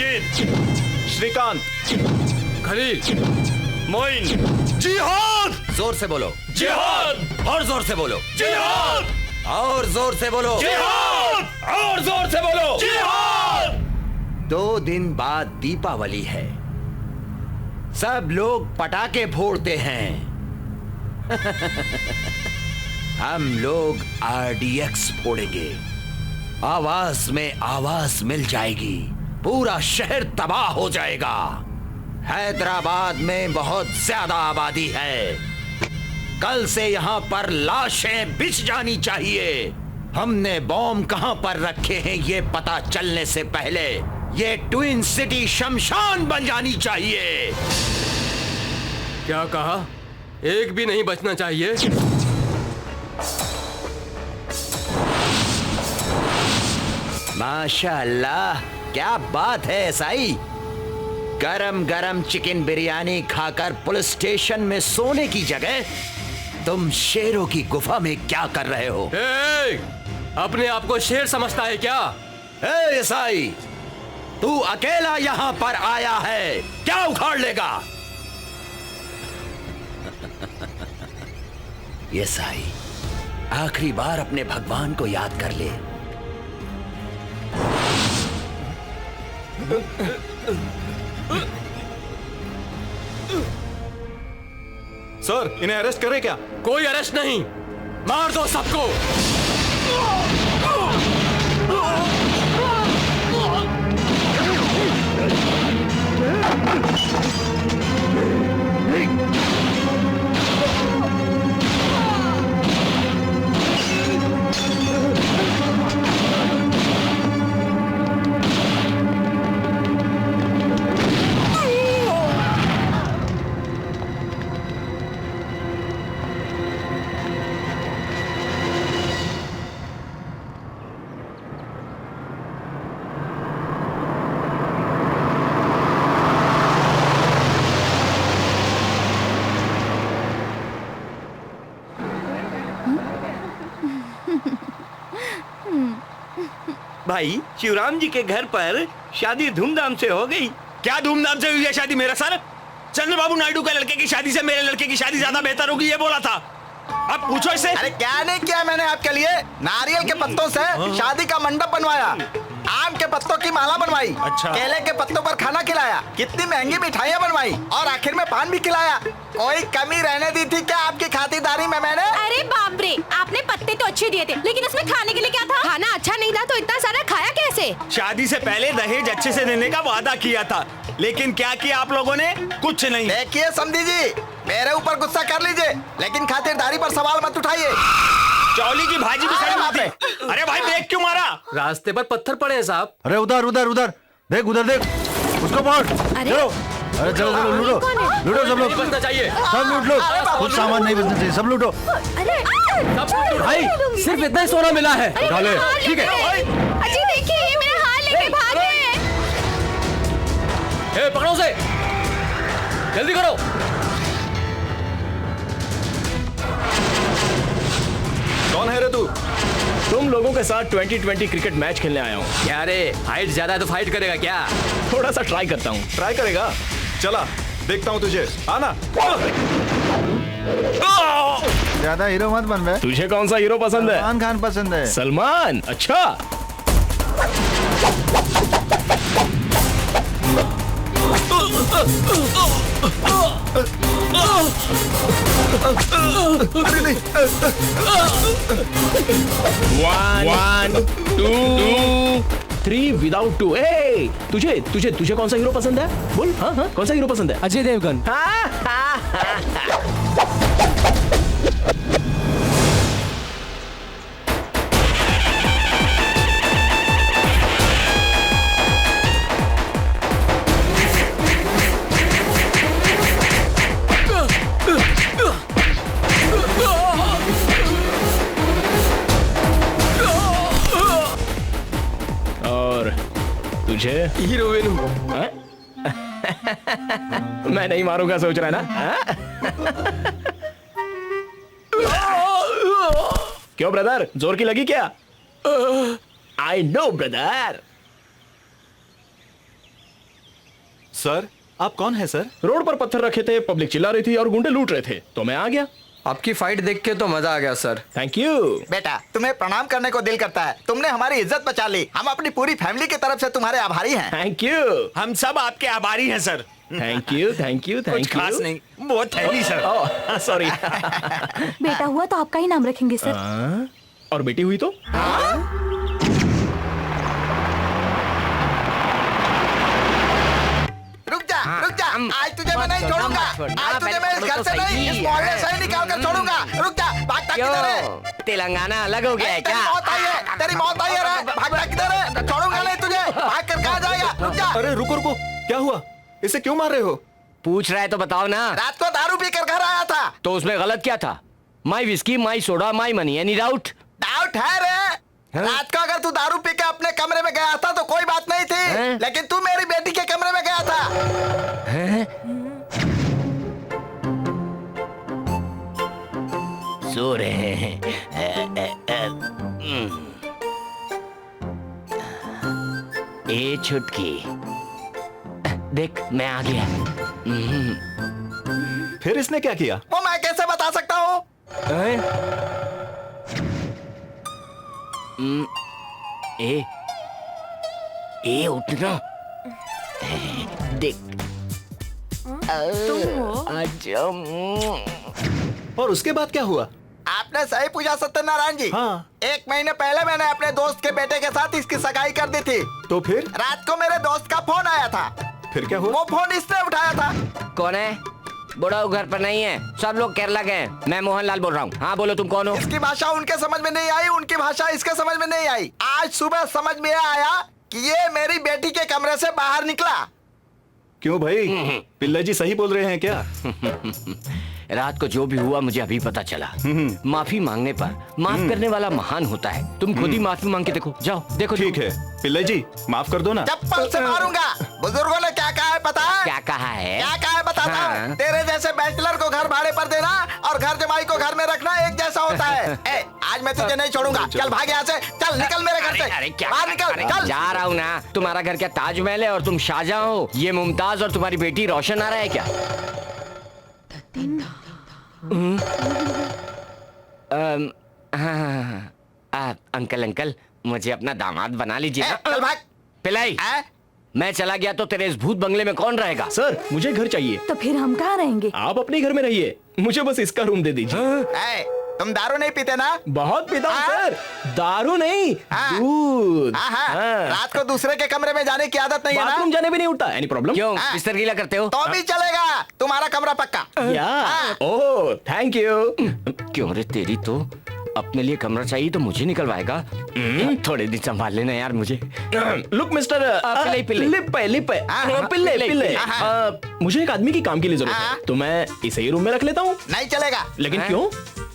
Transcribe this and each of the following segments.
रंजीत, श्रीकांत, खलील, मोइन। जिहाद! जोर से बोलो। जिहाद! और जोर से बोलो। जिहाद! और जोर से बोलो। जिहाद! और जोर से बोलो। जिहाद! 2 दिन बाद दीपावली है, सब लोग पटाखे फोड़ते हैं। हम लोग RDX फोड़ेंगे, आवाज में आवाज मिल जाएगी, पूरा शहर तबाह हो जाएगा। हैदराबाद में बहुत ज्यादा आबादी है, कल से यहां पर लाशें बिछ जानी चाहिए। हमने बॉम्ब कहां पर रखे हैं ये पता चलने से पहले ये ट्विन सिटी शमशान बन जानी चाहिए। क्या कहा? एक भी नहीं बचना चाहिए। माशाअल्लाह, क्या बात है एसआई। गरम गरम चिकन बिरयानी खाकर पुलिस स्टेशन में सोने की जगह तुम शेरों की गुफा में क्या कर रहे हो? अपने आप को शेर समझता है क्या? एसआई, तू अकेला यहां पर आया है, क्या उखाड़ लेगा? एसआई, आखिरी बार अपने भगवान को याद कर ले। सर, इन्हें अरेस्ट करें क्या? कोई अरेस्ट नहीं, मार दो सबको। भाई, शिवराम जी के घर पर शादी धूमधाम से हो गई। क्या धूमधाम से हुई है शादी मेरा सर? चंद्रबाबू नायडू के लड़के की शादी से मेरे लड़के की शादी ज्यादा बेहतर होगी ये बोला था। अब पूछो इसे। अरे क्या नहीं किया मैंने आपके लिए? नारियल के पत्तों से शादी का मंडप बनवाया, आम के पत्तों की माला बनवाई, अच्छा। केले के पत्तों पर खाना खिलाया, कितनी महंगी मिठाइयाँ बनवाई और आखिर में पान भी खिलाया। कोई कमी रहने दी थी क्या आपकी खातिरदारी में मैंने? अरे बाप रे, आपने पत्ते तो अच्छे दिए थे, लेकिन उसमें खाने के लिए क्या था? खाना अच्छा नहीं था तो इतना सारा खाया कैसे? शादी से पहले दहेज अच्छे से देने का वादा किया था, लेकिन क्या किया आप लोगों ने? कुछ नहीं। देखिए समधी जी, मेरे ऊपर गुस्सा कर लीजिए, लेकिन खातिरदारी पर सवाल मत उठाइए। चौली की भाजी भी सड़ी हुई थी। अरे भाई, ब्रेक क्यों मारा? रास्ते पर पत्थर पड़े हैं साहब। अरे उधर उधर उधर देख, उधर देख, उसको पकड़। चलो, अरे चलो चलो, लूटो लूटो सब लोग, नहीं बचना चाहिए। सब लूट लो, कुछ सामान नहीं बचना चाहिए, सब लूटो। भाई, सिर्फ इतना ही सोना मिला है। उठा ले। ठीक है। अजी देखिए, ये मेरा हार लेके भाग रहे हैं। पकड़ो उसे, जल्दी करो। कौन है रे तू? तुम लोगों के साथ 2020 क्रिकेट मैच खेलने आया हूँ। क्या रे, हाइट ज्यादा है तो फाइट करेगा क्या? थोड़ा सा ट्राई करता हूँ। ट्राई करेगा? चला, देखता हूँ तुझे। आना। ज्यादा हीरो मत बन बे। तुझे कौन सा हीरो पसंद है? सलमान खान पसंद है। सलमान? अच्छा। One, two, three without two. Hey, तुझे कौन सा हीरो पसंद है? बोल। हाँ हाँ, कौन सा हीरो पसंद है? अजय देवगन। तुझे? हीरोइन। मैं नहीं मारूंगा सोच रहा है ना? क्यों ब्रदर, जोर की लगी क्या? I know brother. सर आप कौन है सर? रोड पर पत्थर रखे थे, पब्लिक चिल्ला रही थी और गुंडे लूट रहे थे, तो मैं आ गया। आपकी फाइट देख के तो मजा आ गया सर। Thank you. बेटा तुम्हें प्रणाम करने को दिल करता है, तुमने हमारी इज्जत बचा ली। हम अपनी पूरी फैमिली की तरफ से तुम्हारे आभारी हैं। Thank you. हम सब आपके आभारी हैं sir. Thank you thank you कुछ थैंक खास यू। नहीं, बहुत हैवी सर। सॉरी। बेटा हुआ तो आपका ही नाम रखेंगे सर। और बेटी हुई तो? रुक जा आज तुझे मैं नहीं छोड़ूंगा। आज तुझे मैं इस घर से नहीं, इस मोहल्ले से ही निकाल कर छोड़ूंगा। रुक जा, भागता किधर है? तेलंगाना अलग हो गया है तेरी क्या? मौत आई है, तेरी मौत आई है रे। भागता किधर है? छोड़ूंगा नहीं तुझे। भाग कर कहाँ जाएगा? रुक जा। अरे रुको रुको, क्या हुआ? इसे क्यों मार रहे हो? पूछ रहा है तो बताओ ना। रात को दारू पी कर घर आया था। तो उसमें गलत क्या था? My whisky, my soda, my money, any doubt? Doubt है रे। रात को अगर तू दारू पी के अपने कमरे में गया था तो कोई बात नहीं थी, लेकिन तू मेरी बेटी के कमरे में गया था। सो रहे हैं। ए छुटकी, देख मैं आ गया। फिर इसने क्या किया? वो मैं कैसे बता सकता हूँ? ए उठना, देख और उसके बाद क्या हुआ? आपने सही पूछा सत्यनारायण जी। हाँ। 1 महीने पहले मैंने अपने दोस्त के बेटे के साथ इसकी सगाई कर दी थी। तो फिर? रात को मेरे दोस्त का फोन आया था। फिर क्या हुआ? वो फोन इसने उठाया था। कौन है? बुढ़ाऊ घर पर नहीं है, सब लोग केरला गए हैं। मैं मोहनलाल बोल रहा हूँ। हाँ बोलो, तुम कौन हो? इसकी भाषा उनके समझ में नहीं आई, उनकी भाषा इसके समझ में नहीं आई। आज सुबह समझ में आया कि ये मेरी बेटी के कमरे से बाहर निकला। क्यों भाई, पिल्ला जी सही बोल रहे हैं क्या? रात को जो भी हुआ मुझे अभी पता चला। माफी मांगने पर माफ करने वाला महान होता है। तुम खुद ही माफी मांग के देखो, जाओ देखो। ठीक है पिल्ला जी, माफ कर दो ना। चप्पल से मारूंगा। बुजुर्गों ने क्या कहा है पता है? क्या कहा है? क्या कहा है बताता हूँ। तेरे जैसे बैचलर को घर भाड़े पर देना और घर जमाई को घर में रखना एक जैसा होता है। ए, आज मैं तुझे नहीं छोड़ूंगा। चल भाग यहाँ से, चल निकल मेरे घर से। अरे क्या? बाहर निकल, चल। जा रहा हूँ ना। तुम्हारा घर क्या ताजमहल है और तुम शाहजहां हो? ये मुमताज और तुम्हारी बेटी रोशन आ रहा है क्या? अंकल अंकल, मुझे अपना दामाद बना लीजिए ना। चल भाग। पिलाई, मैं चला गया तो तेरे इस भूत बंगले में कौन रहेगा? सर मुझे घर चाहिए। तो फिर हम कहाँ रहेंगे? आप अपने घर में रहिए, मुझे बस इसका रूम दे दीजिए। तुम दारू नहीं पीते ना? बहुत पीता हूँ सर। दारू नहीं, हाँ। दूध। रात को दूसरे के कमरे में जाने की आदत नहीं है ना? बाथरूम जाने भी नहीं उठता। Any problem? क्यों बिस्तर गीला करते हो? तो भी चलेगा, तुम्हारा कमरा पक्का। Oh thank you. क्यों रे, तेरी तो अपने लिए कमरा चाहिए तो मुझे निकलवाएगा। थोड़े दिन संभाल लेना यार मुझे। लुक मिस्टर पिल्ले, मुझे एक आदमी की काम के लिए जरूरत है, तो मैं इसे ही रूम में रख लेता हूँ। नहीं चलेगा। लेकिन क्यों?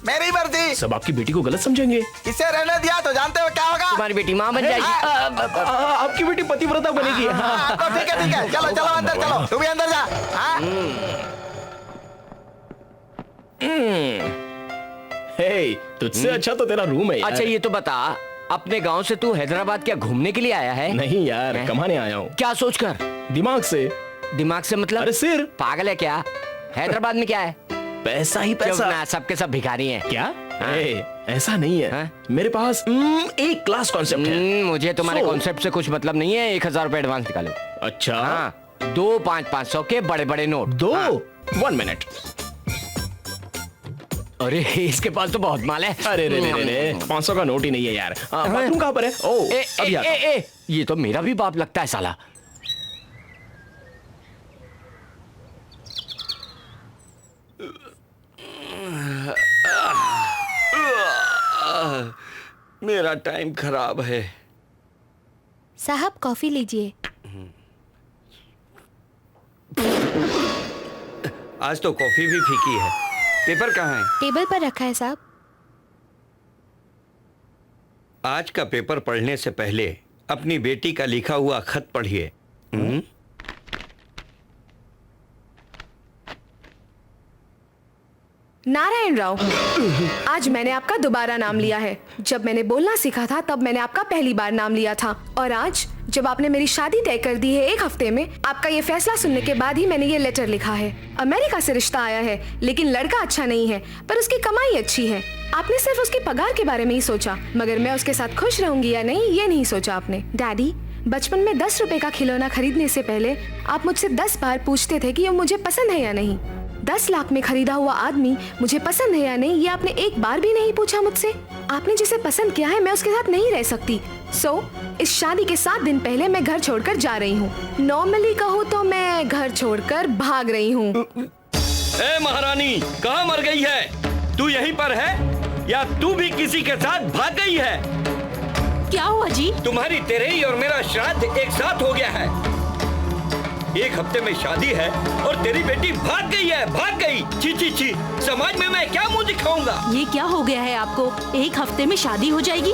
मेरी मर्जी। सब आपकी बेटी को गलत समझेंगे। इसे रहने दिया तो जानते हो क्या होगा? तुम्हारी बेटी माँ बन जाएगी। आपकी बेटी पतिव्रता बनेगी। तो ठीक है, चलो चलो अंदर चलो। तू भी अंदर जा। हे, तुझसे अच्छा तो तेरा रूम है यार। अच्छा ये तो बता, अपने गांव से तू हैदराबाद क्या घूमने के लिए आया है? नहीं यार, कमाने आया हूँ। क्या सोचकर? दिमाग से। दिमाग से मतलब? अरे सिर। पागल है क्या? हैदराबाद में क्या है? पैसा ही पैसा। सबके सब भिखारी हैं। क्या? ऐसा नहीं है। मेरे पास एक क्लास कॉन्सेप्ट है। मुझे तुम्हारे कॉन्सेप्ट से कुछ मतलब नहीं है। 1000 रुपए एडवांस निकालो। अच्छा। 2 500 के बड़े बड़े नोट। 1 मिनट। अरे इसके पास तो बहुत माल है। अरे 500 का नोट ही नहीं है यार। बाथरूम कहाँ पर है? अभी आता हूं। ये तो मेरा भी बाप लगता है साला। मेरा टाइम खराब है। साहब कॉफी लीजिए। आज तो कॉफी भी फीकी है। पेपर कहाँ है? टेबल पर रखा है साहब। आज का पेपर पढ़ने से पहले अपनी बेटी का लिखा हुआ खत पढ़िए। नारायण राव, आज मैंने आपका दोबारा नाम लिया है। जब मैंने बोलना सीखा था तब मैंने आपका पहली बार नाम लिया था, और आज जब आपने मेरी शादी तय कर दी है 1 हफ्ते में, आपका ये फैसला सुनने के बाद ही मैंने ये लेटर लिखा है। अमेरिका से रिश्ता आया है, लेकिन लड़का अच्छा नहीं है, पर उसकी कमाई अच्छी है। आपने सिर्फ उसकी पगार के बारे में ही सोचा, मगर मैं उसके साथ खुश रहूंगी या नहीं ये नहीं सोचा आपने। डैडी, बचपन में 10 रुपए का खिलौना खरीदने से पहले आप मुझसे 10 बार पूछते थे कि ये मुझे पसंद है या नहीं। 10 लाख में खरीदा हुआ आदमी मुझे पसंद है या नहीं ये आपने एक बार भी नहीं पूछा मुझसे। आपने जिसे पसंद किया है मैं उसके साथ नहीं रह सकती। इस शादी के 7 दिन पहले मैं घर छोड़कर जा रही हूँ। नॉर्मली कहूँ तो मैं घर छोड़कर भाग रही हूँ। ए महारानी, कहाँ मर गई है? तू यहीं पर है या तू भी किसी के साथ भाग गई है? क्या हुआ जी? तुम्हारी तेरही और मेरा श्राद्ध एक साथ हो गया है। 1 हफ्ते में शादी है और तेरी बेटी भाग गई है, भाग गई। छी छी छी, समाज में मैं क्या मुंह दिखाऊंगा? ये क्या हो गया है आपको? 1 हफ्ते में शादी हो जाएगी?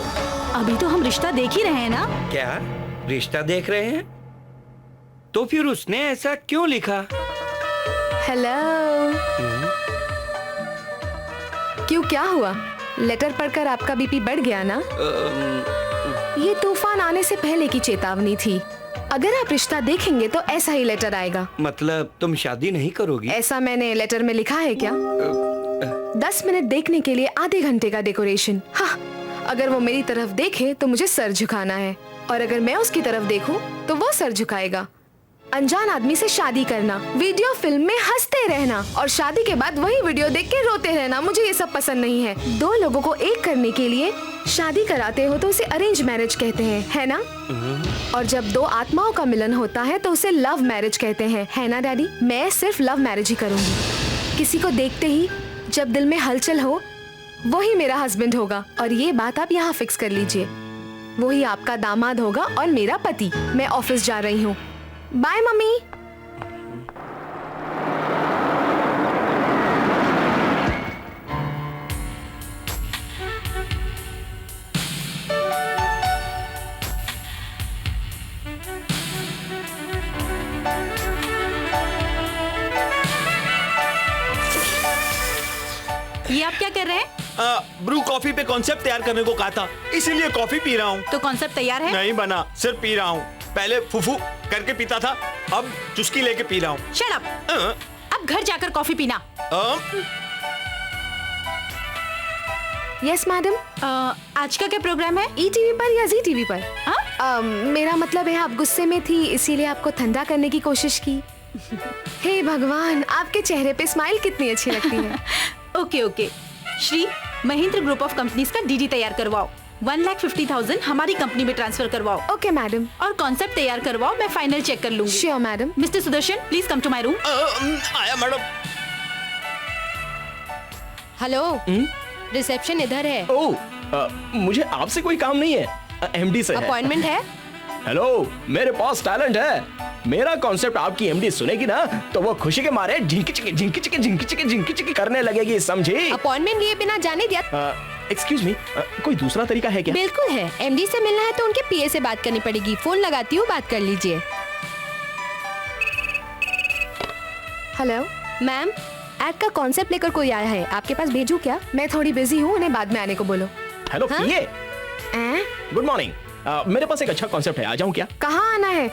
अभी तो हम रिश्ता देख ही रहे हैं ना। क्या रिश्ता देख रहे हैं? तो फिर उसने ऐसा क्यों लिखा? हेलो। क्यों, क्या हुआ? लेटर पढ़कर आपका बीपी बढ़ गया ना? ये तूफान आने से पहले की चेतावनी थी। अगर आप रिश्ता देखेंगे तो ऐसा ही लेटर आएगा। मतलब तुम शादी नहीं करोगी? ऐसा मैंने लेटर में लिखा है क्या? 10 मिनट देखने के लिए आधे घंटे का डेकोरेशन। हाँ, अगर वो मेरी तरफ देखे तो मुझे सर झुकाना है, और अगर मैं उसकी तरफ देखूं तो वो सर झुकाएगा। अनजान आदमी से शादी करना, वीडियो फिल्म में हंसते रहना और शादी के बाद वही वीडियो देख के रोते रहना, मुझे ये सब पसंद नहीं है। 2 लोगों को एक करने के लिए शादी कराते हो तो उसे अरेंज मैरिज कहते हैं, है ना? और जब 2 आत्माओं का मिलन होता है तो उसे लव मैरिज कहते हैं, है ना डैडी? मैं सिर्फ लव मैरिज ही करूंगी। किसी को देखते ही जब दिल में हलचल हो वही मेरा हस्बैंड होगा, और ये बात आप यहाँ फिक्स कर लीजिए। वही आपका दामाद होगा और मेरा पति। मैं ऑफिस जा रही हूँ। Bye mummy. ये आप क्या कर रहे हैं? ब्रू कॉफी पे कॉन्सेप्ट तैयार करने को कहा था, इसीलिए कॉफी पी रहा हूँ। तो कॉन्सेप्ट तैयार है? नहीं बना, सिर्फ पी रहा हूँ। पहले फुफू करके पीता था, अब चुस्की लेके पी रहा हूँ। Shut up. अब घर जाकर कॉफी पीना। Yes madam. आज का क्या प्रोग्राम है? ETV पर या ZTV पर? हाँ? मेरा मतलब है आप गुस्से में थी, इसीलिए आपको ठंडा करने की कोशिश की। हे भगवान, आपके चेहरे पे स्माइल कितनी अच्छी लगती है। Okay. Shri, Mahindra group of companies का DD तैयार करवाओ। 1,50,000 हमारी कंपनी में ट्रांसफर करवाओ। Okay madam. और कॉन्सेप्ट तैयार करवाओ, मैं फाइनल चेक कर लूंगी। Sure madam. Mister Sudarshan, please come to my room. आया मैडम। हेलो, रिसेप्शन इधर है। मुझे आपसे कोई काम नहीं है, MD से है। अपॉइंटमेंट है? हेलो, मेरे पास टैलेंट है। मेरा कॉन्सेप्ट आपकी MD सुनेगी ना तो वो खुशी के मारे झिंकी चिकी करने लगेगी, समझी? अपॉइंटमेंट लिए बिना जाने दिया? एक्सक्यूज मी, कोई दूसरा तरीका है क्या? बिल्कुल है। MD से मिलना है तो उनके PA से बात करनी पड़ेगी। फोन लगाती हूँ, बात कर लीजिए। हेलो मैम, एड का कॉन्सेप्ट लेकर कोई आया है, आपके पास भेजूं क्या? मैं थोड़ी बिजी हूँ, उन्हें बाद में आने को बोलो। हेलो हाँ? PA, good morning. मेरे पास एक अच्छा कॉन्सेप्ट है, आ जाऊँ क्या? कहाँ आना है?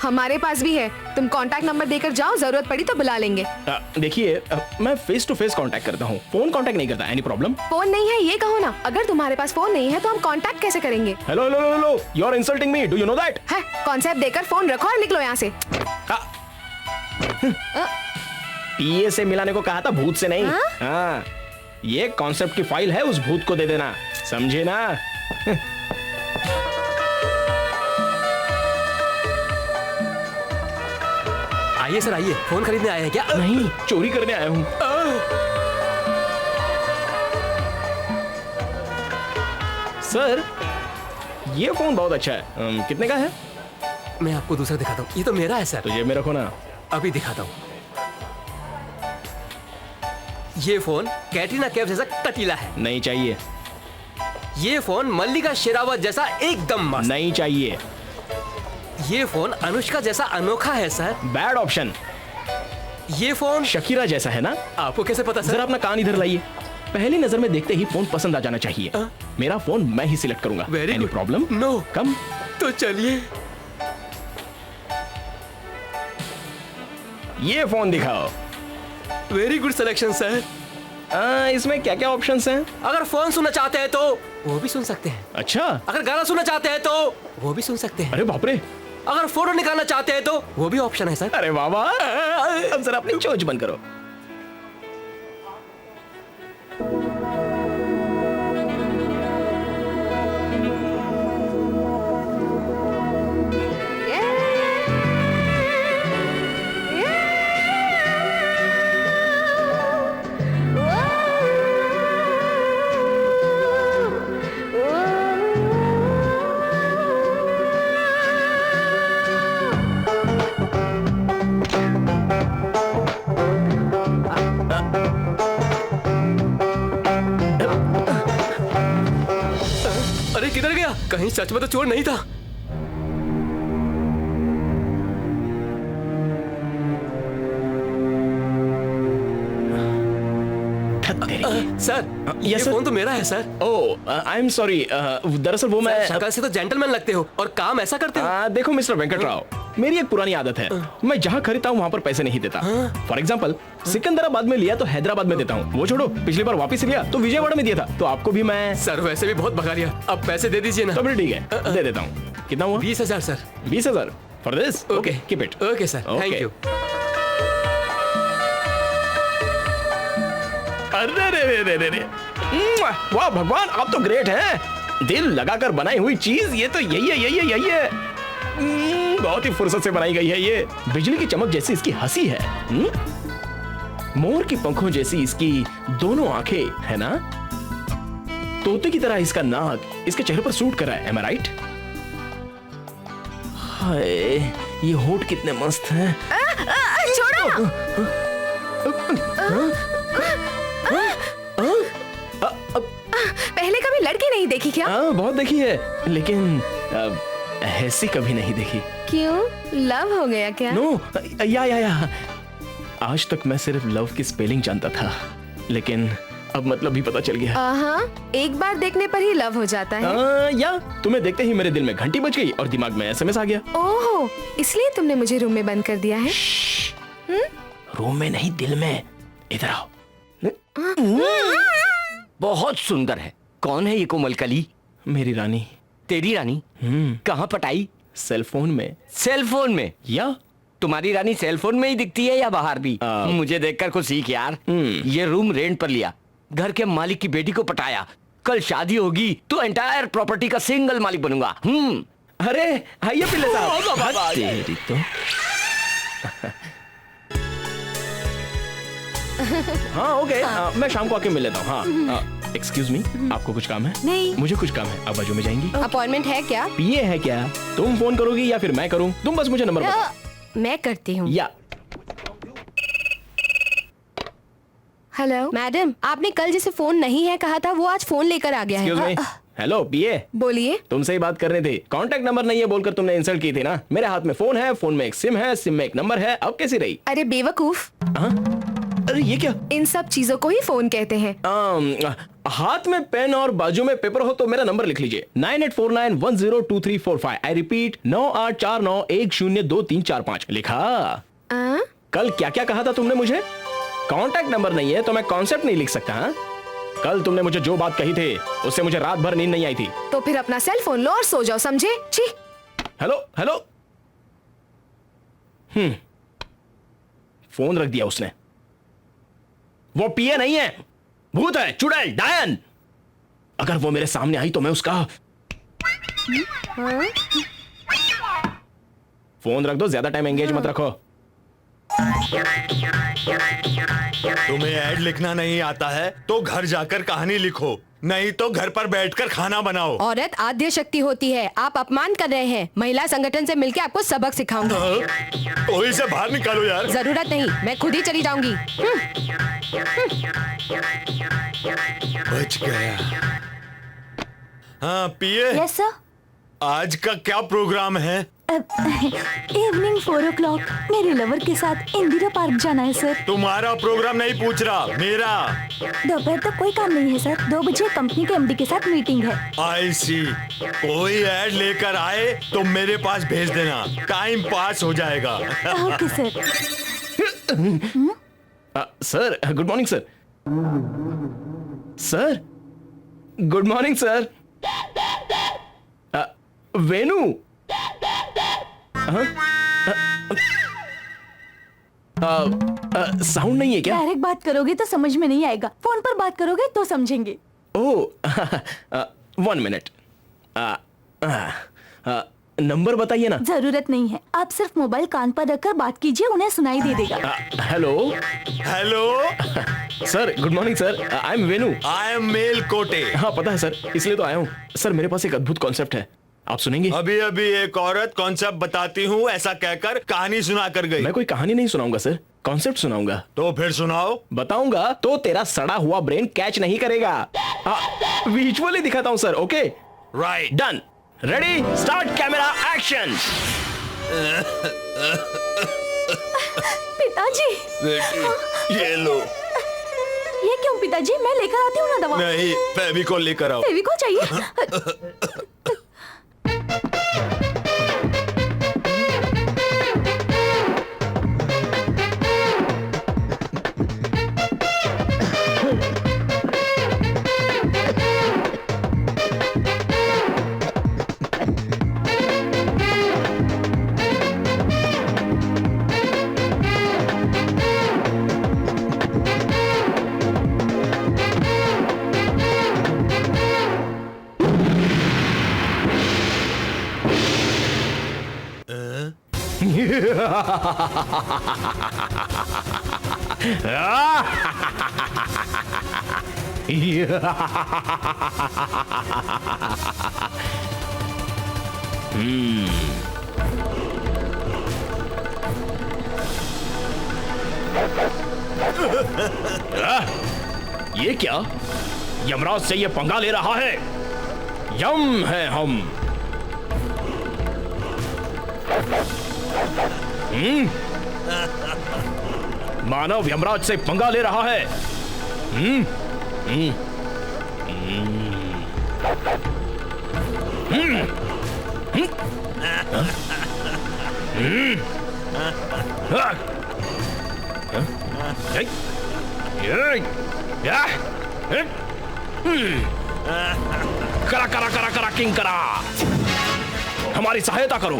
हमारे पास भी है, तुम कांटेक्ट नंबर देकर जाओ, जरूरत पड़ी तो बुला लेंगे। देखिए, मैं फेस टू फेस कांटेक्ट करता हूँ, फोन कांटेक्ट नहीं करता। Any problem? फोन नहीं है ये कहो ना। अगर तुम्हारे पास फोन नहीं है तो हम कांटेक्ट कैसे करेंगे? Hello hello hello, you are insulting me, do you know that? है, कॉन्सेप्ट देकर फोन रखो और निकलो यहाँ से। PA से मिलाने को कहा था, भूत से नहीं। हाँ, ये कॉन्सेप्ट की फाइल है, उस भूत को दे देना, समझे ना? आइए सर, आइए। फोन खरीदने आए हैं क्या? नहीं, चोरी करने आया हूँ। सर, ये फोन बहुत अच्छा है। कितने का है? मैं आपको दूसरा दिखाता हूँ, ये तो मेरा है सर। तो जेब में रखो ना। अभी दिखाता हूँ। ये फोन कैटरीना कैफ जैसा कटीला है। नहीं चाहिए। ये फोन मल्लिका शेरावत जैसा एकदम मस्त। नहीं चाहिए। ये फोन अनुष्का जैसा अनोखा है सर। Bad option. ये फोन शकीरा जैसा है ना? आपको कैसे पता सर? जरा अपना कान इधर लाइए। पहली नजर में देखते ही फोन पसंद आ जाना चाहिए। मेरा फोन मैं ही सिलेक्ट करूंगा। Very any good. Problem? No. Come. तो चलिए। ये फोन दिखाओ। Very good selection sir. इसमें क्या क्या ऑप्शंस हैं? अगर फोन सुनना चाहते हैं तो वो भी सुन सकते हैं। अच्छा, अगर गाना सुनना चाहते हैं तो वो भी सुन सकते हैं। अरे बाप रे। अगर फोटो निकालना चाहते हैं तो वो भी ऑप्शन है सर। अरे वाह वाह, अब जरा अपनी चोंच बंद करो। अरे किधर गया? कहीं सच में तो चोर नहीं था। सर, ये सर। फोन तो मेरा है sir. Oh, I am sorry. दरअसल वो मैं शक्ल से तो जेंटलमैन लगते हो और काम ऐसा करते हो। देखो मिस्टर वेंकट राव, मेरी एक पुरानी आदत है, मैं जहाँ खरीदता हूँ वहाँ पर पैसे नहीं देता। फॉर एग्जाम्पल, सिकंदराबाद में लिया तो हैदराबाद में देता हूँ। वो छोड़ो, पिछली बार वापिस लिया तो विजयवाड़ा में दिया था, तो आपको भी मैं। सर वैसे भी बहुत भगा लिया, अब पैसे दे दीजिए ना। तो फिर ठीक है, दे देता हूँ। कितना हुआ? 20,000 sir. 20,000 for this? Okay, keep it. Okay sir, thank you. अरे रे रे रे रे, वाह भगवान, आप तो ग्रेट हैं। दिल लगाकर बनाई हुई चीज, ये तो यही है। बहुत ही फुर्सत से बनाई गई है ये। बिजली की चमक जैसी इसकी हंसी है। मोर की पंखों जैसी इसकी दोनों आंखें है ना? तोते की तरह इसका नाक इसके चेहरे पर सूट कर रहा है। एम आई राइट? हाय, ये होठ कितने मस्त हैं। छोड़ो ना। पहले कभी लड़की नहीं देखी क्या? बहुत देखी है, लेकिन ऐसी कभी नहीं देखी। क्यों, लव हो गया क्या? नो, या आज तक मैं सिर्फ लव की स्पेलिंग जानता था, लेकिन अब मतलब भी पता चल गया। हाँ, एक बार देखने पर ही लव हो जाता है। या तुम्हें देखते ही मेरे दिल में घंटी बज गई और दिमाग में एसएमएस आ गया। ओहो, इसलिए तुमने मुझे रूम में बंद कर दिया है? रूम में नहीं, दिल में। इधर आओ। बहुत सुंदर है। कौन है ये कोमलकली? मेरी रानी। तेरी रानी? कहाँ पटाई? सेलफोन में। सेलफोन में? या तुम्हारी रानी सेलफोन में ही दिखती है या बाहर भी? मुझे देखकर कुछ सीख यार। ये रूम रेंट पर लिया, घर के मालिक की बेटी को पटाया, कल शादी होगी तो एंटायर प्रॉपर्टी का सिंगल मालिक बनूंगा। अरे आइए पिल्ले साहब। तेरी तो हाँ ओके, मैं शाम को आके मिल लेता हूँ। हाँ, एक्सक्यूज मी, आपको कुछ काम है? नहीं। मुझे कुछ काम है, आप बाजू में जाएंगी? अपॉइंटमेंट है क्या? पीए है क्या? तुम फोन करोगी या फिर मैं करूँ? तुम बस मुझे नंबर बताओ। मैं करती हूँ। या हेलो मैडम, आपने कल जिसे फोन नहीं है कहा था वो आज फोन लेकर आ गया है। हेलो पीए, बोलिए। तुमसे ही बात करनी थी। कांटेक्ट नंबर नहीं है बोलकर तुमने इंसल्ट की थी ना। मेरे हाथ में फोन है, फोन में एक सिम है, सिम में एक नंबर है। अब कैसी रही? अरे बेवकूफ, अरे ये क्या? इन सब चीजों को ही फोन कहते हैं। हाथ में पेन और बाजू में पेपर हो तो मेरा नंबर लिख लीजिए, 9849102345। I repeat, 9849102345। लिखा? कल क्या क्या कहा था तुमने मुझे? कांटेक्ट नंबर नहीं है तो मैं कॉन्सेप्ट नहीं लिख सकता। हाँ, कल तुमने मुझे जो बात कही थी उससे मुझे रात भर नींद नहीं आई थी। तो फिर अपना सेल फोन लो और सो जाओ, समझे? छी। Hello hello. फोन रख दिया उसने। वो पीए नहीं है, भूत है, चुड़ैल, डायन। अगर वो मेरे सामने आई तो मैं उसका फोन रख दो, ज्यादा टाइम एंगेज मत रखो। तुम्हें ऐड लिखना नहीं आता है तो घर जाकर कहानी लिखो, नहीं तो घर पर बैठकर खाना बनाओ। औरत आद्य शक्ति होती है, आप अपमान कर रहे हैं। महिला संगठन से मिलकर आपको सबक सिखाऊंगी। तो इसे बाहर निकालो यार। जरूरत नहीं, मैं खुद ही चली जाऊंगी। बच गया। हाँ पिए। Yes sir. आज का क्या प्रोग्राम है? इवनिंग 4 o'clock मेरे लवर के साथ इंदिरा पार्क जाना है सर। तुम्हारा प्रोग्राम नहीं पूछ रहा, मेरा। दोपहर तक कोई काम नहीं है सर, 2 बजे कंपनी के एमडी के साथ मीटिंग है। आई सी, कोई ऐड लेकर आए तो मेरे पास भेज देना, टाइम पास हो जाएगा। Okay sir. Sir good morning sir. Sir good morning sir. Venu. Sound नहीं है क्या? डायरेक्ट बात करोगे तो समझ में नहीं आएगा, फोन पर बात करोगे तो समझेंगे। ओह 1 मिनट। नंबर बताइए ना। जरूरत नहीं है, आप सिर्फ मोबाइल कान पर रखकर बात कीजिए, उन्हें सुनाई दे देगा। Hello. Hello sir good morning sir. I am Venu. I am male quota. हाँ पता है सर, इसलिए तो आया हूँ। सर मेरे पास एक अद्भुत कॉन्सेप्ट है, आप सुनेंगे? अभी अभी एक औरत कॉन्सेप्ट बताती हूँ ऐसा कहकर कहानी सुना कर गई। मैं कोई कहानी नहीं सुनाऊंगा सर, कॉन्सेप्ट सुनाऊंगा। तो फिर सुनाओ। बताऊंगा तो तेरा सड़ा हुआ ब्रेन कैच नहीं करेगा। विजुअली दिखाता हूँ sir. Okay right done. Ready start camera action. पिताजी बेटी ये लो। ये क्यों पिताजी? मैं लेकर आती हूँ ना दवा। नहीं फेविकोल लेकर आओ। फेविकोल चाहिए? ये क्या? यमराज से ये पंगा ले रहा है। यम है हम। मानव यमराज से पंगा ले रहा है। करा करा करा करा किंग करा, हमारी सहायता करो।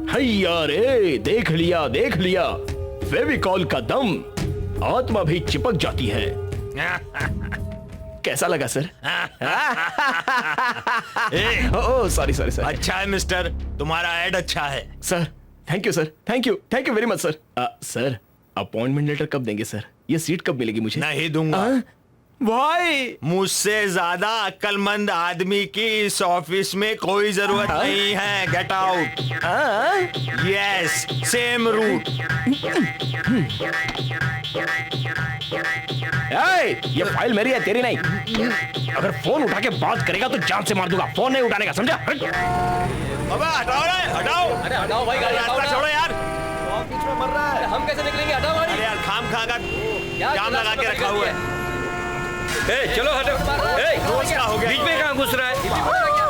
हैया रे, देख लिया देख लिया, फेविकॉल का दम, आत्मा भी चिपक जाती है। कैसा लगा sir? Oh sorry sorry sir. अच्छा है मिस्टर, तुम्हारा एड अच्छा है। Sir thank you sir, thank you very much sir. Sir appointment letter कब देंगे सर? ये सीट कब मिलेगी मुझे? नहीं दूंगा। भाई मुझसे ज्यादा अक्लमंद आदमी की इस ऑफिस में कोई जरूरत नहीं है। Get out. Yes same route. ये फाइल मेरी है, तेरी नहीं। अगर फोन उठा के बात करेगा तो जान से मार दूंगा। फोन नहीं उठाने का, समझा? अबे हटाओ रे, हटाओ। अरे हटाओ भाई, गाड़ी हटाओ ना। छोड़ो यार, बीच में मर रहा है। हम कैसे निकलेंगे? हटाओ गाड़ी। अरे यार खाम खा का जाम लगा के रखा हुआ है। चलो हटो। रोज का हो गया। बीच में कहाँ घुस रहा है?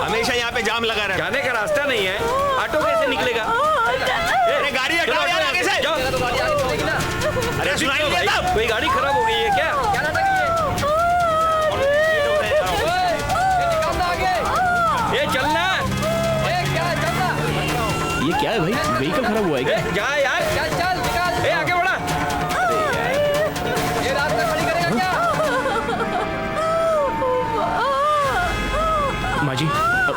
हमेशा यहाँ पे जाम लगा रहा है। जाने का रास्ता नहीं है, ऑटो कैसे निकलेगा? अरे गाड़ी हटाओ यार आगे से। जाओ। अरे सुनाई नहीं देता। कोई गाड़ी खराब हो गई है क्या? ये चलना। ये क्या है भाई? व्हीकल खराब हुआ है क्या? जा यार, चल निकाल। आगे बढ़ा। ये रास्ता खड़ी करेगा क्या? माँ जी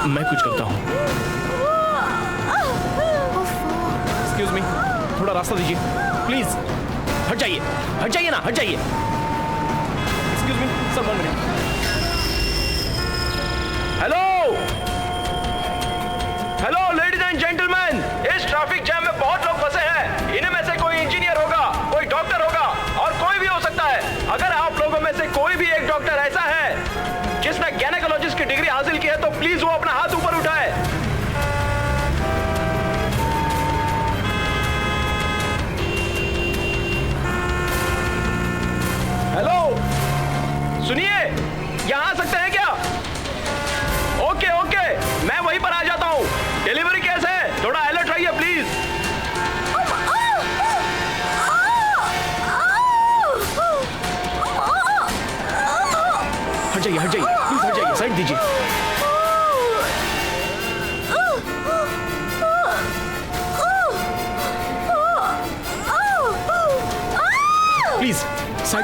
मैं कुछ करता हूँ। एक्सक्यूज मी, थोड़ा रास्ता दीजिए प्लीज। हट जाइए ना, हट जाइए। Excuse me sir, 1 minute. Hello ladies and gentleman, इस ट्रैफिक जैम में बहुत लोग फंसे हैं। इन्हीं में से कोई इंजीनियर होगा, कोई डॉक्टर होगा और कोई भी हो सकता है। अगर आप लोगों में से कोई भी एक डॉक्टर ऐसा है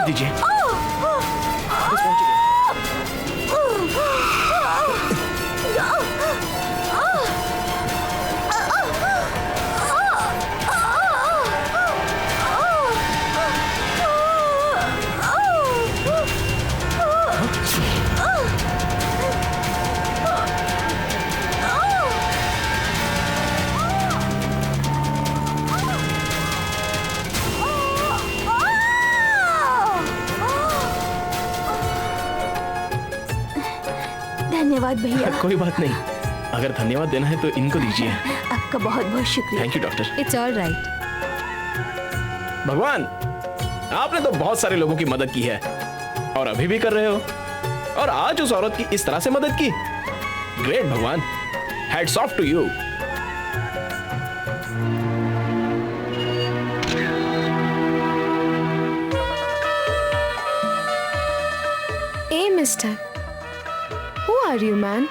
रख दीजिए। बस पहुंच गए। धन्यवाद भैया। कोई बात नहीं, अगर धन्यवाद देना है तो इनको दीजिए। आपका बहुत बहुत शुक्रिया। Thank you doctor. It's all right. भगवान, आपने तो बहुत सारे लोगों की मदद की है और अभी भी कर रहे हो, और आज उस औरत की इस तरह से मदद की। ग्रेट भगवान, हैट्स ऑफ टू यू। ए mister, who are you man?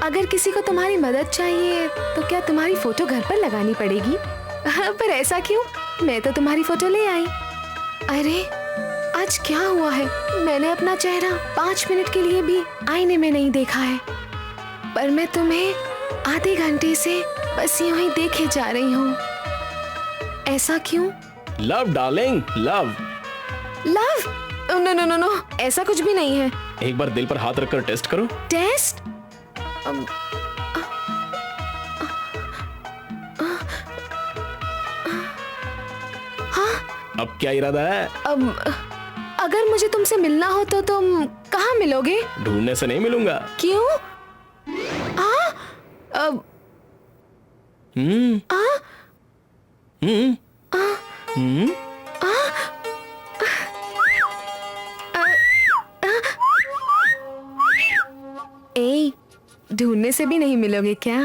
अगर किसी को तुम्हारी मदद चाहिए तो क्या तुम्हारी फोटो घर पर लगानी पड़ेगी? पर ऐसा क्यों? मैं तो तुम्हारी फोटो ले आई। अरे आज क्या हुआ है? मैंने अपना चेहरा 5 मिनट के लिए भी आईने में नहीं देखा है, पर मैं तुम्हें आधे घंटे से बस यूं ही देखे जा रही हूँ। ऐसा क्यों? Love darling, love. Love? No no no no, ऐसा कुछ भी नहीं है। एक बार दिल पर हाथ रखकर टेस्ट करो। टेस्ट? हाँ? अब क्या इरादा है? अगर मुझे तुमसे मिलना हो तो तुम कहाँ मिलोगे? ढूंढने से नहीं मिलूंगा। क्यों? ए, ढूंढने से भी नहीं मिलोगे क्या?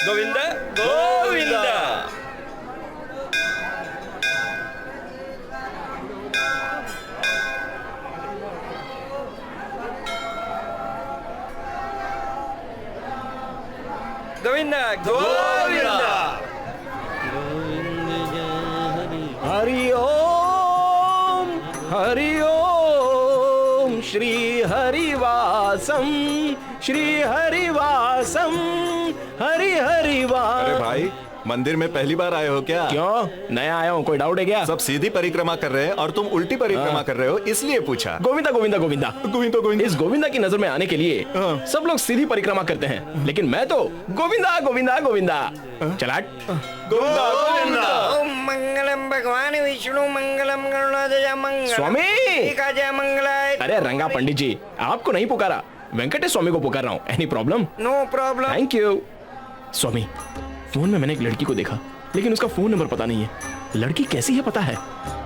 गोविंदा गोविंदा। गोविंदा गोविंदा। हरि ओम, हरि ओम, श्री हरिवासम, श्री हरिवासम, हरि हरिवास। अरे भाई, मंदिर में पहली बार आए हो क्या? क्यों नया आया हूँ, कोई डाउट है क्या? सब सीधी परिक्रमा कर रहे हैं और तुम उल्टी परिक्रमा कर रहे हो, इसलिए पूछा। गोविंदा गोविंदा गोविंदा गोविंदा गोविंदा। इस गोविंदा की नजर में आने के लिए सब लोग सीधी परिक्रमा करते हैं, लेकिन मैं तो गोविंदा गोविंदा गोविंदा। चलाट। गोविंदा गोविंदा। ओम मंगलम भगवान विष्णु मंगलम गरुड़ध्वज मंगलम स्वामी। जय मंगलाय। अरे रंगा पंडित जी, आपको नहीं पुकारा, वेंकटेश स्वामी को पुकार रहा हूँ। Any problem? No problem. Thank you. Swami, phone में मैंने एक लड़की को देखा, लेकिन उसका फोन नंबर पता नहीं है। लड़की कैसी है पता है,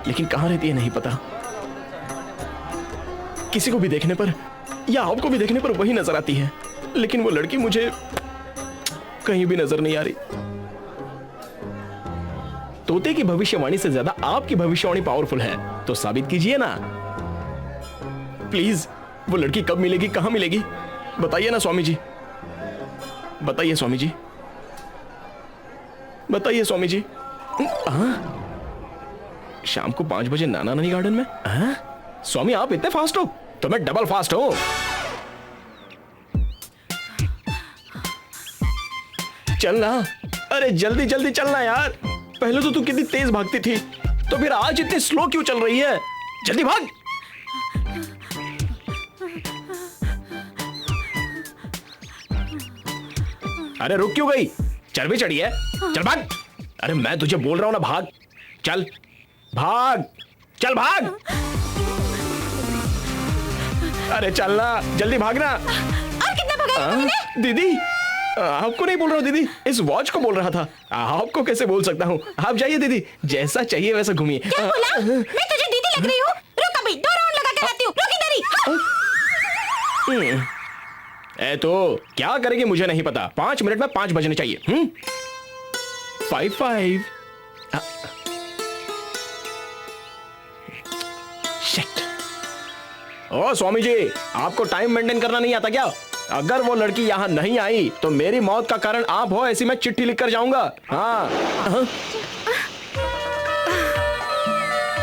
लेकिन कहाँ रहती है नहीं पता। किसी को भी देखने पर या आपको भी देखने पर वही नजर आती है, लेकिन वो लड़की मुझे कहीं भी नजर नहीं आ रही। तोते की भविष्यवाणी से ज्यादा आपकी भविष्यवाणी पावरफुल है, तो साबित कीजिए ना प्लीज। वो लड़की कब मिलेगी, कहां मिलेगी, बताइए ना स्वामी जी, बताइए स्वामी जी, बताइए स्वामी जी। शाम को 5 बजे नाना नानी गार्डन में? स्वामी आप इतने फास्ट हो? तो मैं डबल फास्ट हूं। चलना, अरे जल्दी जल्दी चलना यार। पहले तो तू कितनी तेज भागती थी, तो फिर आज इतनी स्लो क्यों चल रही है? जल्दी भाग। अरे रुक क्यों गई? चर्बी चढ़ी है? चल भाग। अरे मैं तुझे बोल रहा हूं ना, भाग। चल भाग, चल भाग। अरे चलना, जल्दी भागना। और कितना भगाया तुमने? दीदी, आपको नहीं बोल रहा हूँ दीदी, इस वॉच को बोल रहा था। आपको कैसे बोल सकता हूँ? आप जाइए दीदी, जैसा चाहिए वैसा घूमिए। क्या बोला? मैं तुझे दीदी लग रही हूँ? रुक अभी, 2 राउंड लगा कर आती हूँ। रुक इधर ही। ए तो क्या करेगी मुझे नहीं पता। 5 मिनट में 5 बजने चाहिए। 5-5। ओ स्वामी जी, आपको टाइम मेंटेन करना नहीं आता क्या? अगर वो लड़की यहाँ नहीं आई तो मेरी मौत का कारण आप हो, ऐसी मैं चिट्ठी लिख कर जाऊंगा। हाँ, हाँ?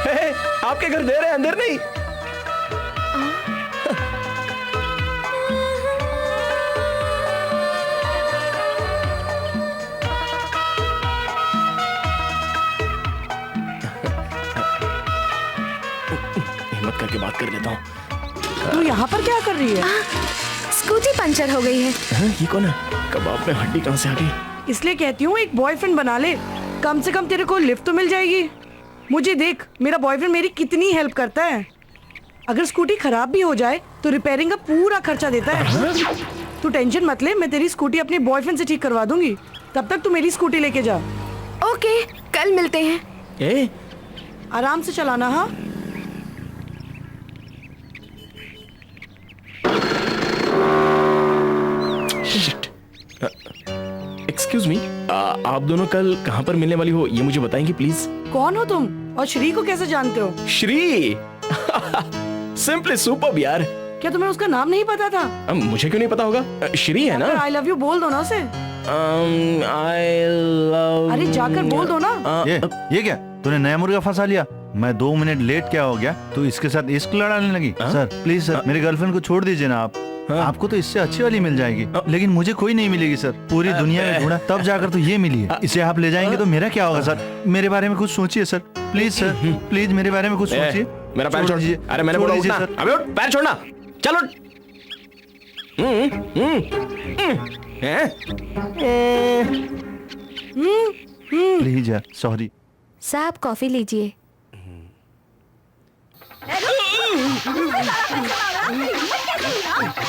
हे, आपके घर देर है, अंदर नहीं। हिम्मत करके बात कर लेता हूँ। तू यहाँ पर क्या कर रही है? स्कूटी पंचर हो गई है। ये कौन है? कबाब में हड्डी कहाँ से आ गई? इसलिए कहती हूँ एक बॉयफ्रेंड बना ले, कम से कम तेरे को लिफ्ट तो मिल जाएगी। मुझे देख, मेरा बॉयफ्रेंड मेरी कितनी हेल्प करता है। अगर स्कूटी खराब भी हो जाए तो रिपेयरिंग का पूरा खर्चा देता है। तू टेंशन मत ले, मैं तेरी स्कूटी अपने बॉयफ्रेंड से ठीक करवा दूंगी। तब तक तू मेरी स्कूटी लेके जा। ओके, कल मिलते हैं। ए? आराम से चलाना। हाँ, एक्सक्यूज मी, आप दोनों कल कहाँ पर मिलने वाली हो, ये मुझे बताएंगी प्लीज? कौन हो तुम और श्री को कैसे जानते हो? श्री? सिंपली सुपर्ब यार। क्या तुम्हें उसका नाम नहीं पता था? मुझे क्यों नहीं पता होगा? श्री है ना? आई लव यू बोल दो ना उसे। I love. अरे जाकर बोल दो ना। ये क्या, तूने नया मुर्गा फंसा लिया? मैं 2 मिनट लेट क्या हो गया, तू इसके साथ इश्क लड़ाने लगी? सर प्लीज सर, मेरी गर्लफ्रेंड को छोड़ दीजिए ना आप। आपको तो इससे अच्छी वाली मिल जाएगी, लेकिन मुझे कोई नहीं मिलेगी सर। पूरी दुनिया में ढूंढा तब जाकर तो ये मिली है। इसे आप ले जाएंगे तो मेरा क्या होगा सर? मेरे बारे में कुछ सोचिए सर, प्लीज सर, प्लीज मेरे बारे में कुछ सोचिए। मेरा पैर छोड़ दीजिए। अरे मैंने बोला उठना। अबे उठ, पैर छोड़ना। चलो। प्लीज यार, सॉरी। साहब कॉफी लीजिए।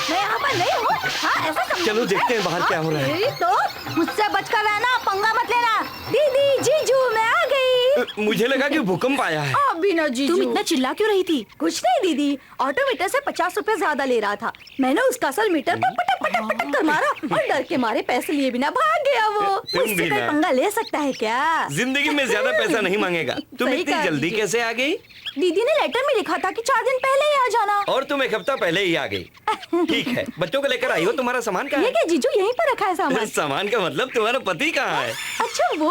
मैं यहाँ पर नहीं हूँ। हाँ, ऐसा समझो। चलो देखते हैं बाहर क्या हो रहा है। मेरी तो मुझसे बचकर रहना, पंगा मत लेना। दीदी, जीजू, मैं आ गई। मुझे लगा कि भूकंप आया है। अभी ना जीजू। तुम इतना चिल्ला क्यों रही थी? कुछ नहीं दीदी, ऑटोमीटर से 50 रुपए ज्यादा ले रहा था। मैंने उसका असल मीटर पर पटक पटक पटक कर मारा और डर के मारे पैसे लिए बिना भाग गया वो। तुम भी मुझसे कोई ना। पंगा ले सकता है क्या? जिंदगी में ज्यादा पैसा नहीं मांगेगा। तुम सही इतनी कहा जल्दी जीजू। कैसे आ गई? दीदी ने लेटर में लिखा था कि 4 दिन पहले ही आ जाना। और तुम 1 हफ्ता पहले ही आ गई। ठीक है, बच्चों को लेकर आई हो। तुम्हारा सामान कहाँ ये है? क्या जीजू, यहीं पर रखा है सामान। सामान का मतलब तुम्हारा पति कहाँ है? अच्छा, वो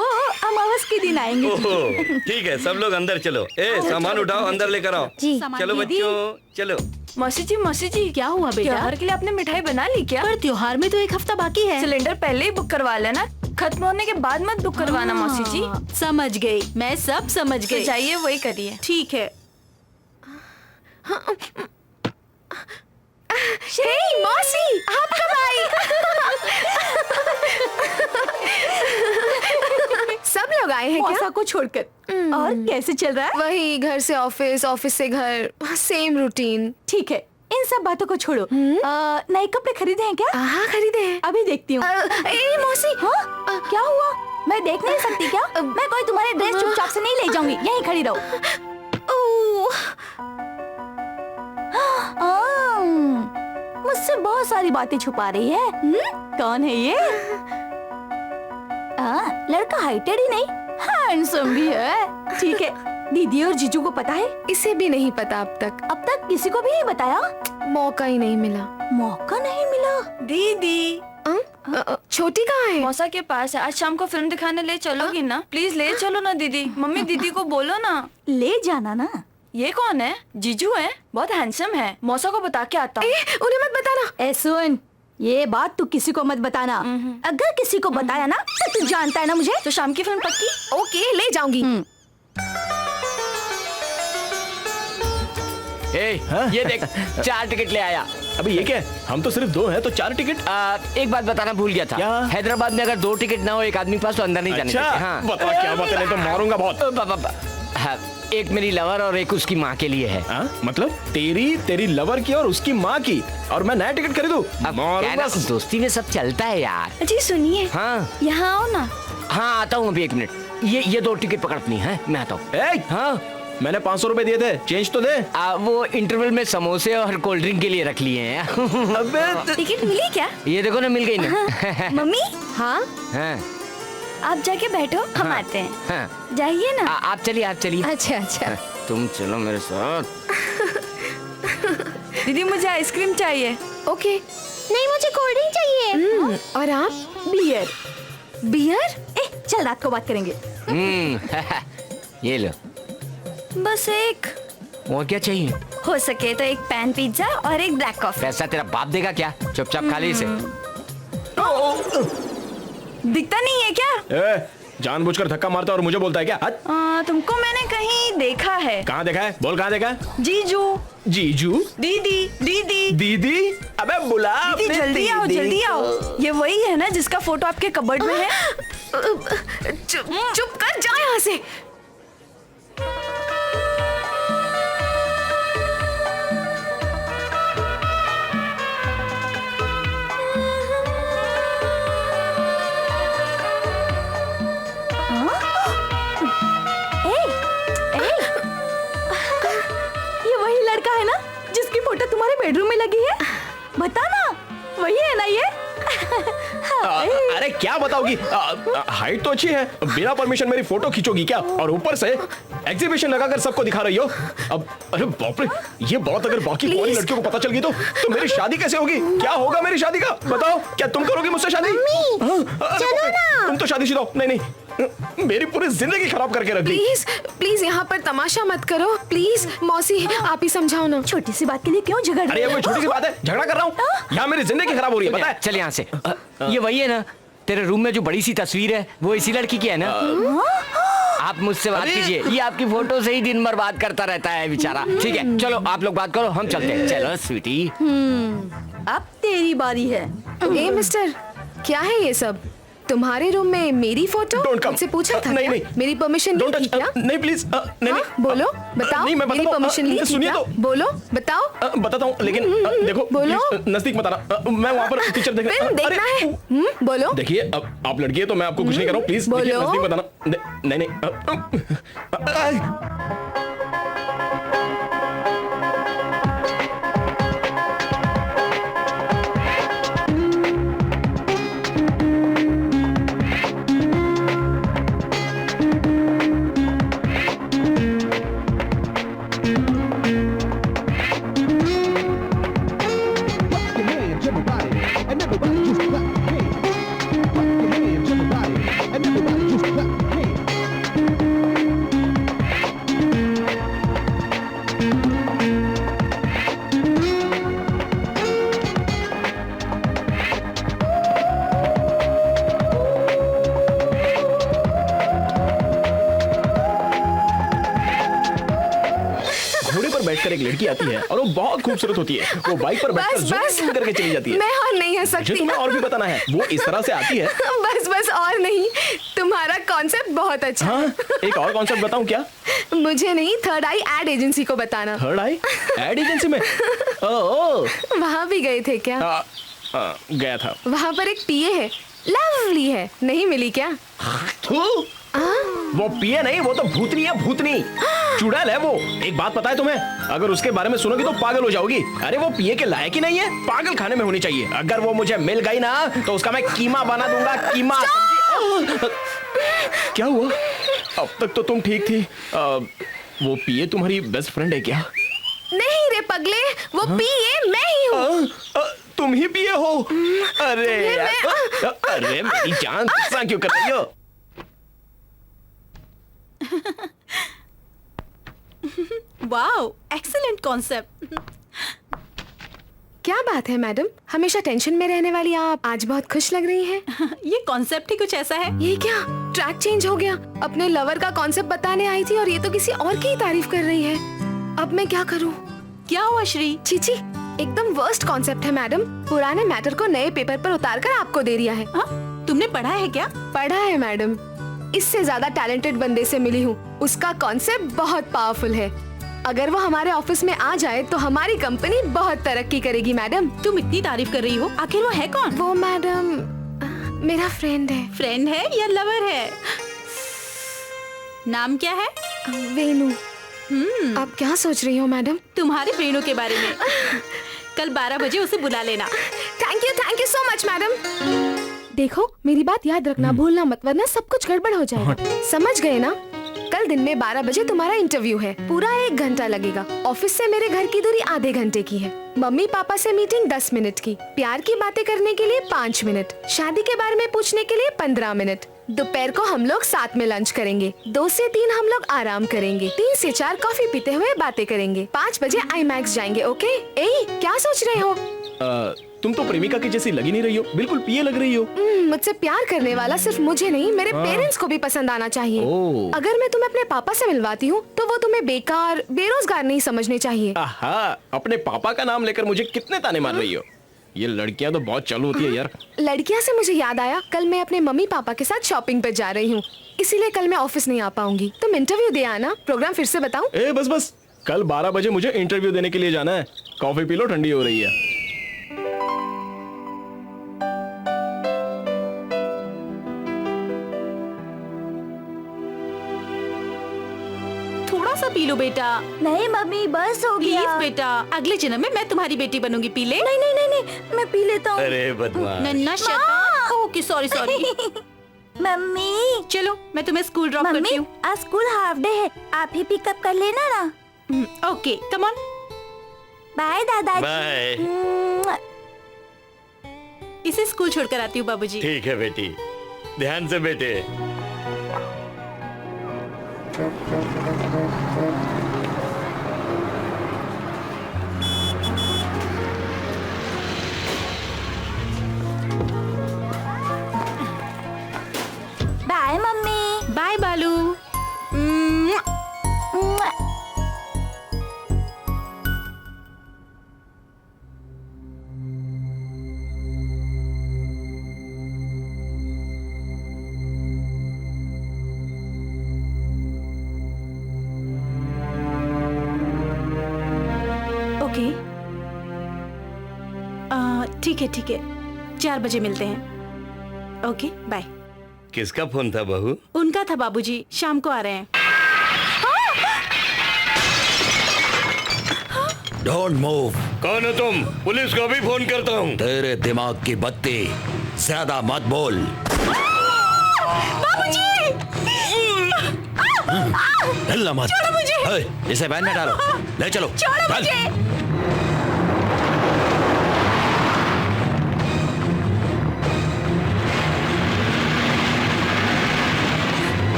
अमावस के दिन आएंगे। ओहो, ठीक है, सब लोग अंदर चलो। सामान उठाओ, अंदर लेकर आओ। जी। चलो बच्चों, चलो। मौसी जी, क्या हुआ बेटा? त्योहार के लिए आपने मिठाई बना ली क्या? पर त्योहार में तो 1 हफ्ता बाकी है। सिलेंडर पहले ही बुक करवा लेना, खत्म होने के बाद मत बुक करवाना मौसी जी। समझ गई, मैं सब समझ गई। जाइए वही करिए। ठीक है। मौसी, आप कब आई? सब लोग आए हैं क्या? मौसा को छोड़कर। और कैसे चल रहा है? वही, घर से ऑफिस, ऑफिस से घर, सेम रूटीन। ठीक है, इन सब बातों को छोड़ो। नए कपड़े खरीदे हैं क्या? हाँ, खरीदे हैं। अभी देखती हूँ। मौसी। हाँ, क्या हुआ? मैं देख नहीं सकती क्या? मैं कोई तुम्हारे ड्रेस चुपचाप से नहीं ले जाऊंगी, यहीं खड़ी रहो। मुझसे बहुत सारी बातें छुपा रही है। कौन है ये? लड़का हाइटेड ही नहीं, हैंडसम भी है। ठीक है, दीदी और जीजू को पता है? इसे भी नहीं पता अब तक। अब तक किसी को भी नहीं बताया? मौका ही नहीं मिला। मौका नहीं मिला? दीदी, छोटी कहाँ है? मौसा के पास है। आज शाम को फिल्म दिखाने ले चलोगी ना? प्लीज ले चलो ना दीदी। मम्मी दीदी को बोलो ना। ले जाना ना। ये कौन है? जीजू है, बहुत हैंडसम है। मौसा को बता के आता हूँ। उन्हें मत बताना। सुन, ये बात तू किसी को मत बताना। अगर किसी को बताया ना तो तू जानता है ना मुझे। तो शाम की फिल्म पक्की? ओके, ले जाऊंगी। ये देख, 4 टिकट ले आया। अभी ये क्या है? हम तो सिर्फ 2 हैं, तो 4 टिकट। एक बात बताना भूल गया था। हैदराबाद में अगर 2 टिकट ना हो एक आदमी के पास तो अंदर नहीं जाने देते। हाँ। बता क्या बात है, नहीं तो मारूंगा बहुत। एक मेरी लवर और एक उसकी माँ के लिए है। मतलब तेरी लवर की और उसकी माँ की, और मैं नया टिकट खरीदूं? दोस्ती में सब चलता है यार। जी सुनिए। हाँ, यहाँ आओ ना। हाँ आता हूँ, अभी 1 मिनट। ये 2 टिकट पकड़नी है, मैं आता हूँ। हाँ, मैंने 500 रुपए दिए थे, चेंज तो दे। वो इंटरवल में समोसे और कोल्ड ड्रिंक के लिए रख लिए हैं। अबे टिकट मिली क्या? ये देखो ना, मिल गई ना। मम्मी। हाँ, आप जाके बैठो, हम आते हैं। जाइए ना। आप चलिए। अच्छा। तुम चलो मेरे साथ। दीदी मुझे आइसक्रीम चाहिए। ओके। नहीं मुझे कोल्ड ड्रिंक चाहिए। और आप? बियर। बियर? चल रात को बात करेंगे। ये लो। बस एक। और क्या चाहिए? हो सके तो एक पैन पिज्जा और एक ब्लैक कॉफी। पैसा तेरा बाप देगा क्या? चुपचाप खा ले इसे। दिखता नहीं है क्या? जानबूझकर धक्का मारता और मुझे बोलता है क्या? तुमको मैंने कहीं देखा है। कहाँ देखा है? बोल कहाँ देखा है? जीजू। जीजू? दीदी दीदी दीदी? अबे बुला दीदी, अपने जल्दी आओ दीदी। जल्दी आओ। ये वही है ना जिसका फोटो आपके कबर्ड में है? चुप कर, जा यहाँ से। ये वही लड़का है ना जिसकी फोटो तुम्हारे बेडरूम में लगी है? बता ना, वही है ना ये? अरे क्या बताओगी? हाइट तो अच्छी है, बिना परमिशन मेरी फोटो खींचोगी क्या? और ऊपर से एग्जीबिशन लगाकर सबको दिखा रही हो। अब अरे बाप रे, ये बात अगर बाकी पूरी लड़कियों को पता चल गई तो मेरी शादी कैसे होगी? क्या होगा मेरी शादी का? बताओ, क्या तुम करोगी मुझसे शादी? चलो ना। तुम तो शादीशुदा हो। नहीं नहीं, मेरी पूरी जिंदगी खराब करके रख दी। प्लीज प्लीज यहाँ पर तमाशा मत करो प्लीज। मौसी आप ही समझाओ ना। छोटी सी बात के लिए क्यों झगड़ अरे रहे ये हो? कोई छोटी सी बात है? झगड़ा कर रहा हूँ? यहाँ मेरी जिंदगी खराब हो रही है, पता है? चल यहाँ से। ये वही है ना तेरे रूम में जो बड़ी सी तस्वीर है, वो इसी लड़की की है ना? आप मुझसे बात कीजिए, ये आपकी फोटो से ही दिन भर बात करता रहता है बेचारा। ठीक है चलो आप लोग बात करो, हम चलते हैं। चलो स्वीटी। अब तेरी बारी है। ए मिस्टर, क्या है ये सब? तुम्हारे रूम में मेरी फोटो? मुझसे पूछा था नहीं क्या? नहीं, मेरी परमिशन ली थी क्या? नहीं प्लीज, नहीं हाँ, बोलो बताओ। नहीं मैं मेरी परमिशन ली थी सुनिए क्या? तो। बोलो बताओ। बताता हूँ लेकिन देखो बोलो। please, नजदीक मत आना। मैं वहाँ पर पिक्चर फिल्म देखना है। बोलो। देखिए अब आप लड़की है तो मैं आपको कुछ नहीं कर रहा हूँ, प्लीज बोलो। नजदीक मत आना। नहीं बैठकर एक लड़की आती है और वो बहुत खूबसूरत होती है। वो बाइक पर बैठकर ज़ूम करके चली जाती है। मैं और नहीं हंस सकती। मुझे तुम्हें और भी बताना है, वो इस तरह से आती है। बस बस और नहीं, तुम्हारा कॉन्सेप्ट बहुत अच्छा। हाँ, एक और कॉन्सेप्ट बताऊं क्या? मुझे नहीं, थर्ड आई एड एजेंसी को बताना। थर्ड आई एड एजेंसी में? वहाँ भी गए थे क्या? गया था। वहाँ पर एक पीए है, लवली है, नहीं मिली क्या? वो पिए नहीं, वो तो भूतनी है, भूतनी चुड़ैल है वो। एक बात पता है तुम्हें, अगर उसके बारे में सुनोगी तो पागल हो जाओगी। अरे वो पिए के लायक ही नहीं है, पागल खाने में होनी चाहिए। अगर वो मुझे मिल गई ना तो उसका मैं कीमा बना दूंगा, कीमा। क्या हुआ? अब तक तो तुम ठीक थी। वो पिए तुम्हारी बेस्ट फ्रेंड है क्या? नहीं रे पगले, वो पिए मैं ही हूँ। तुम ही पिए हो? अरे अरे मेरी जान गुस्सा क्यों कर रही हो? Wow, excellent concept. क्या बात है मैडम, हमेशा टेंशन में रहने वाली आप आज बहुत खुश लग रही हैं। ये कॉन्सेप्ट ही कुछ ऐसा है। ये क्या ट्रैक चेंज हो गया? अपने लवर का कॉन्सेप्ट बताने आई थी और ये तो किसी और की ही तारीफ कर रही है। अब मैं क्या करूं? क्या हुआ श्री? चीची, एकदम वर्स्ट कॉन्सेप्ट है मैडम। पुराने मैटर को नए पेपर पर उतारकर आपको दे दिया है। तुमने पढ़ा है क्या? पढ़ा है मैडम, इससे ज्यादा टैलेंटेड बंदे से मिली हूँ। उसका कॉन्सेप्ट बहुत पावरफुल है। अगर वो हमारे ऑफिस में आ जाए तो हमारी कंपनी बहुत तरक्की करेगी मैडम। तुम इतनी तारीफ कर रही हो, आखिर वो है कौन? वो मैडम मेरा फ्रेंड है। फ्रेंड है या लवर है? नाम क्या है? वेणु। आप क्या सोच रही हो मैडम? तुम्हारे वेणु के बारे में। कल 12 बजे उसे बुला लेना। Thank you so much madam. देखो मेरी बात याद रखना, भूलना मत, वरना सब कुछ गड़बड़ हो जाएगा। समझ गए ना? कल कल दिन में 12 बजे तुम्हारा इंटरव्यू है। पूरा 1 घंटा लगेगा। ऑफिस से मेरे घर की दूरी आधे घंटे की है। मम्मी पापा से मीटिंग 10 मिनट की। प्यार की बातें करने के लिए 5 मिनट। शादी के बारे में पूछने के लिए 15 मिनट। दोपहर को हम लोग साथ में लंच करेंगे। 2 से 3 हम लोग आराम करेंगे। 3 से 4 कॉफी पीते हुए बातें करेंगे। 5 बजे IMAX जाएंगे। ओके? क्या सोच रहे हो? तुम तो प्रेमिका की जैसी लगी नहीं रही हो, बिल्कुल पिए लग रही हो। मुझसे प्यार करने वाला सिर्फ मुझे नहीं, मेरे पेरेंट्स को भी पसंद आना चाहिए। अगर मैं तुम्हें अपने पापा से मिलवाती हूँ तो वो तुम्हें बेकार, बेरोजगार नहीं समझने चाहिए। अपने पापा का नाम लेकर मुझे कितने ताने मार रही हो। ये लड़कियाँ तो बहुत चालू होती है यार। लड़कियाँ से मुझे याद आया, कल मैं अपने मम्मी पापा के साथ शॉपिंग पे जा रही हूँ, इसीलिए कल मैं ऑफिस नहीं आ पाऊंगी। तुम इंटरव्यू दे आना। प्रोग्राम फिर से बताऊं? बस कल 12 बजे मुझे इंटरव्यू देने के लिए जाना है। कॉफी पी लो, ठंडी हो रही है। थोड़ा सा पी लो बेटा। नहीं मम्मी, बस हो गया। प्लीज बेटा, अगले जन्म में मैं तुम्हारी बेटी बनूंगी। पी ले। नहीं नहीं नहीं नहीं, मैं पी लेता हूँ। अरे बदमाश। नन्ना शैतान। Okay sorry sorry. मम्मी चलो मैं तुम्हें स्कूल ड्रॉप करती हूँ। आज स्कूल हाफ डे है, आप ही पिकअप कर लेना ना। Okay come on. बाय दादाजी। बाय। इसे स्कूल छोड़कर आती हूँ बाबूजी। ठीक है बेटी, ध्यान से बेटे। Bye mummy. Bye Balu. Okay ठीक है 4 बजे मिलते हैं। Okay bye. किसका फोन था बहू? उनका था बाबूजी, शाम को आ रहे हैं। Don't move. कौन हो तुम? पुलिस को भी फोन करता हूँ। तेरे दिमाग की बत्ती ज्यादा मत बोल। बाबूजी! हिलना मत। छोड़ो मुझे। इसे वैन में डालो। ले चलो। छोड़ो मुझे।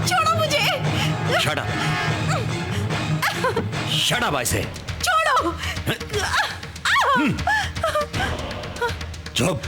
छोड़ो मुझे। Shut up. Shut up, I say. छोड़ो। चुप।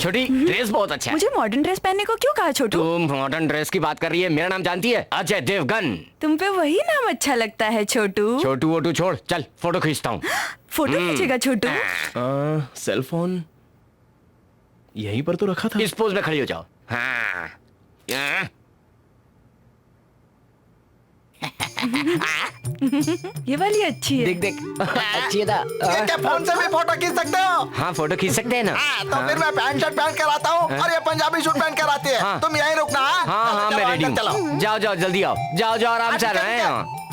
छोटी ड्रेस बहुत अच्छा है। मुझे मॉडर्न ड्रेस पहनने को क्यों कहा छोटू? तुम मॉडर्न ड्रेस की बात कर रही है, मेरा नाम जानती है? अजय देवगन। तुम पे वही नाम अच्छा लगता है छोटू। छोटू वोटू छोड़, चल फोटो खींचता हूँ। फोटो खींचेगा छोटू? सेल फोन यहीं पर तो रखा था। इस पोज में खड़ी हो जाओ। हाँ। ये वाली अच्छी है। देख देख अच्छी है ना? ये क्या फोन से भी फोटो खींच सकते हो? हाँ फोटो खींच सकते हैं ना। तो फिर मैं पैंट शर्ट पहन कर आता हूँ और ये पंजाबी सूट पहन कर आती है। तुम यहीं रुकना। हाँ हाँ मैं रेडी अंदर चलो। हूँ। जाओ जाओ जल्दी आओ, जाओ जाओ आराम से रहे।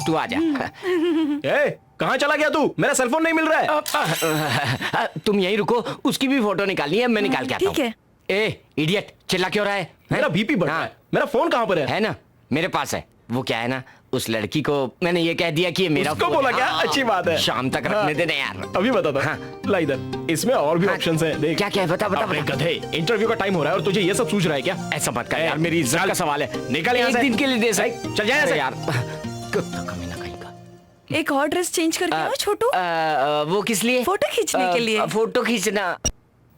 तू आ जा। ए, कहाँ चला गया तू? मेरा सेलफोन नहीं मिल रहा है। तुम यहीं रुको, उसकी भी फोटो निकालनी है, मैं निकाल के आता हूँ। ठीक है। ए इडियट, चिल्ला क्यों रहा है? मेरा बीपी बढ़ रहा है। मेरा फोन कहाँ पर है ना, मेरे पास है। वो क्या है ना, उस लड़की को मैंने ये कह दिया कि ये मेरा उसको फोन बोला है। क्या? अच्छी बात है। शाम तक रखने देना यार। अभी बता दो। ला इधर, इसमें और भी ऑप्शंस हैं। देख क्या क्या है, बता बता अबे बता। गधे, इंटरव्यू का टाइम हो रहा है और तुझे ये सब सूझ रहा है क्या? ऐसा मत कर यार, मेरी इज्जत का सवाल है। निकल यहाँ एक से। दिन के लिए दे सक। चल जा यहाँ से। यार कुत्ता कमीना कहीं का। एक और ड्रेस चेंज करके आओ छोटू। वो किस लिए? फोटो खींचने के लिए। फोटो खींचना।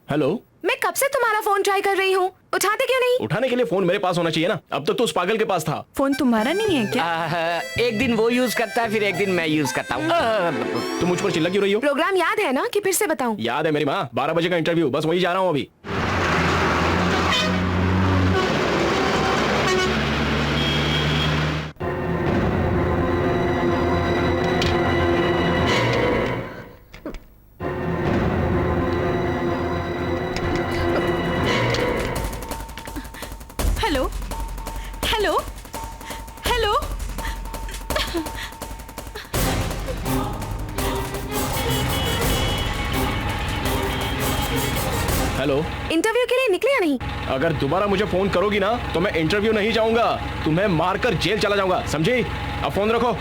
हेलो, मैं कब से तुम्हारा फोन ट्राई कर रही हूँ, उठाते क्यों नहीं? उठाने के लिए फोन मेरे पास होना चाहिए ना। अब तक तो उस पागल के पास था। फोन तुम्हारा नहीं है क्या? एक दिन वो यूज करता है, फिर एक दिन मैं यूज करता हूँ। तुम मुझ पर चिल्ला क्यों रही हो? प्रोग्राम याद है ना कि फिर से बताऊं? याद है मेरी माँ, 12 बजे का इंटरव्यू, बस वही जा रहा हूँ अभी। Hello hello hello. Hello, interview के लिए निकले या नहीं? अगर दोबारा मुझे फोन करोगी ना तो मैं इंटरव्यू नहीं जाऊंगा, तुम्हें मारकर जेल चला जाऊंगा, समझी? अब फोन रखो।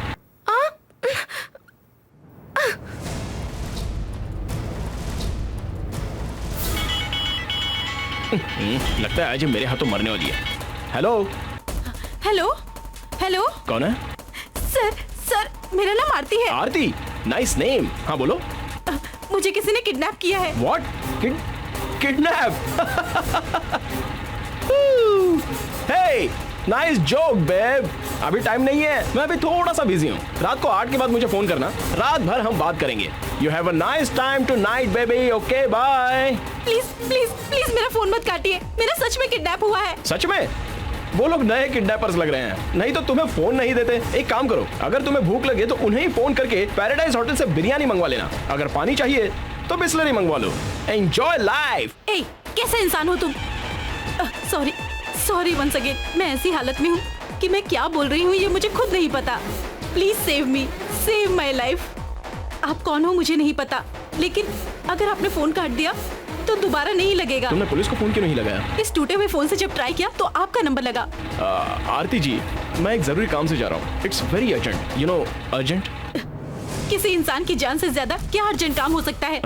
लगता है आज मेरे हाथों मरने वाली है। Hello hello hello. कौन है? सर सर, मेरा नाम आरती है। Aarti, nice name. हाँ बोलो। मुझे किसी ने किडनैप किया है। What? Kidnap? Hey, nice joke babe. अभी टाइम नहीं है, मैं अभी थोड़ा सा बिजी हूँ। रात को 8 के बाद मुझे फोन करना, रात भर हम बात करेंगे। You have a nice time tonight baby. Okay bye. Please please please मेरा फोन मत काटिए, मेरा सच में किडनैप हुआ है। सच में? वो लोग नए किडनैपर्स लग रहे हैं, नहीं तो तुम्हें फोन नहीं देते। एक काम करो, अगर तुम्हें भूख लगे तो उन्हें ही फोन करके पैराडाइज होटल से बिरयानी मंगवा लेना। अगर पानी चाहिए तो बिस्लरी मंगवा लो। Enjoy life. ए, कैसे इंसान हो तुम? Sorry sorry once again. मैं ऐसी हालत में हूँ कि मैं क्या बोल रही हूँ ये मुझे खुद नहीं पता। Please save me, save my life. आप कौन हो मुझे नहीं पता, लेकिन अगर आपने फोन काट दिया तो दोबारा नहीं लगेगा। तुमने पुलिस को फोन क्यों नहीं लगाया? इस टूटे हुए फोन से जब ट्राई किया तो आपका नंबर लगा। आरती जी, मैं एक जरूरी काम से जा रहा हूँ। It's very urgent, you know urgent. किसी इंसान की जान से ज्यादा क्या अर्जेंट काम हो सकता है?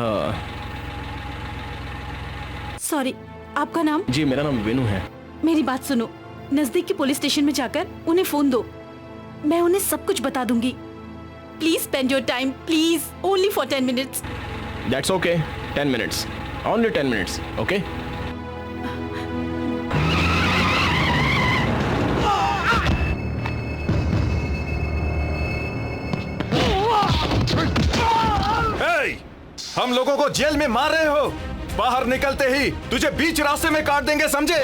सॉरी, आपका नाम? जी मेरा नाम विनू है। मेरी बात सुनो, नजदीक के पुलिस स्टेशन में जाकर उन्हें फोन दो, मैं उन्हें सब कुछ बता दूंगी। Please spend your time, please, only for 10 minutes. That's okay, 10 minutes, only 10 minutes, okay? हम लोगों को जेल में मार रहे हो, बाहर निकलते ही तुझे बीच रास्ते में काट देंगे, समझे?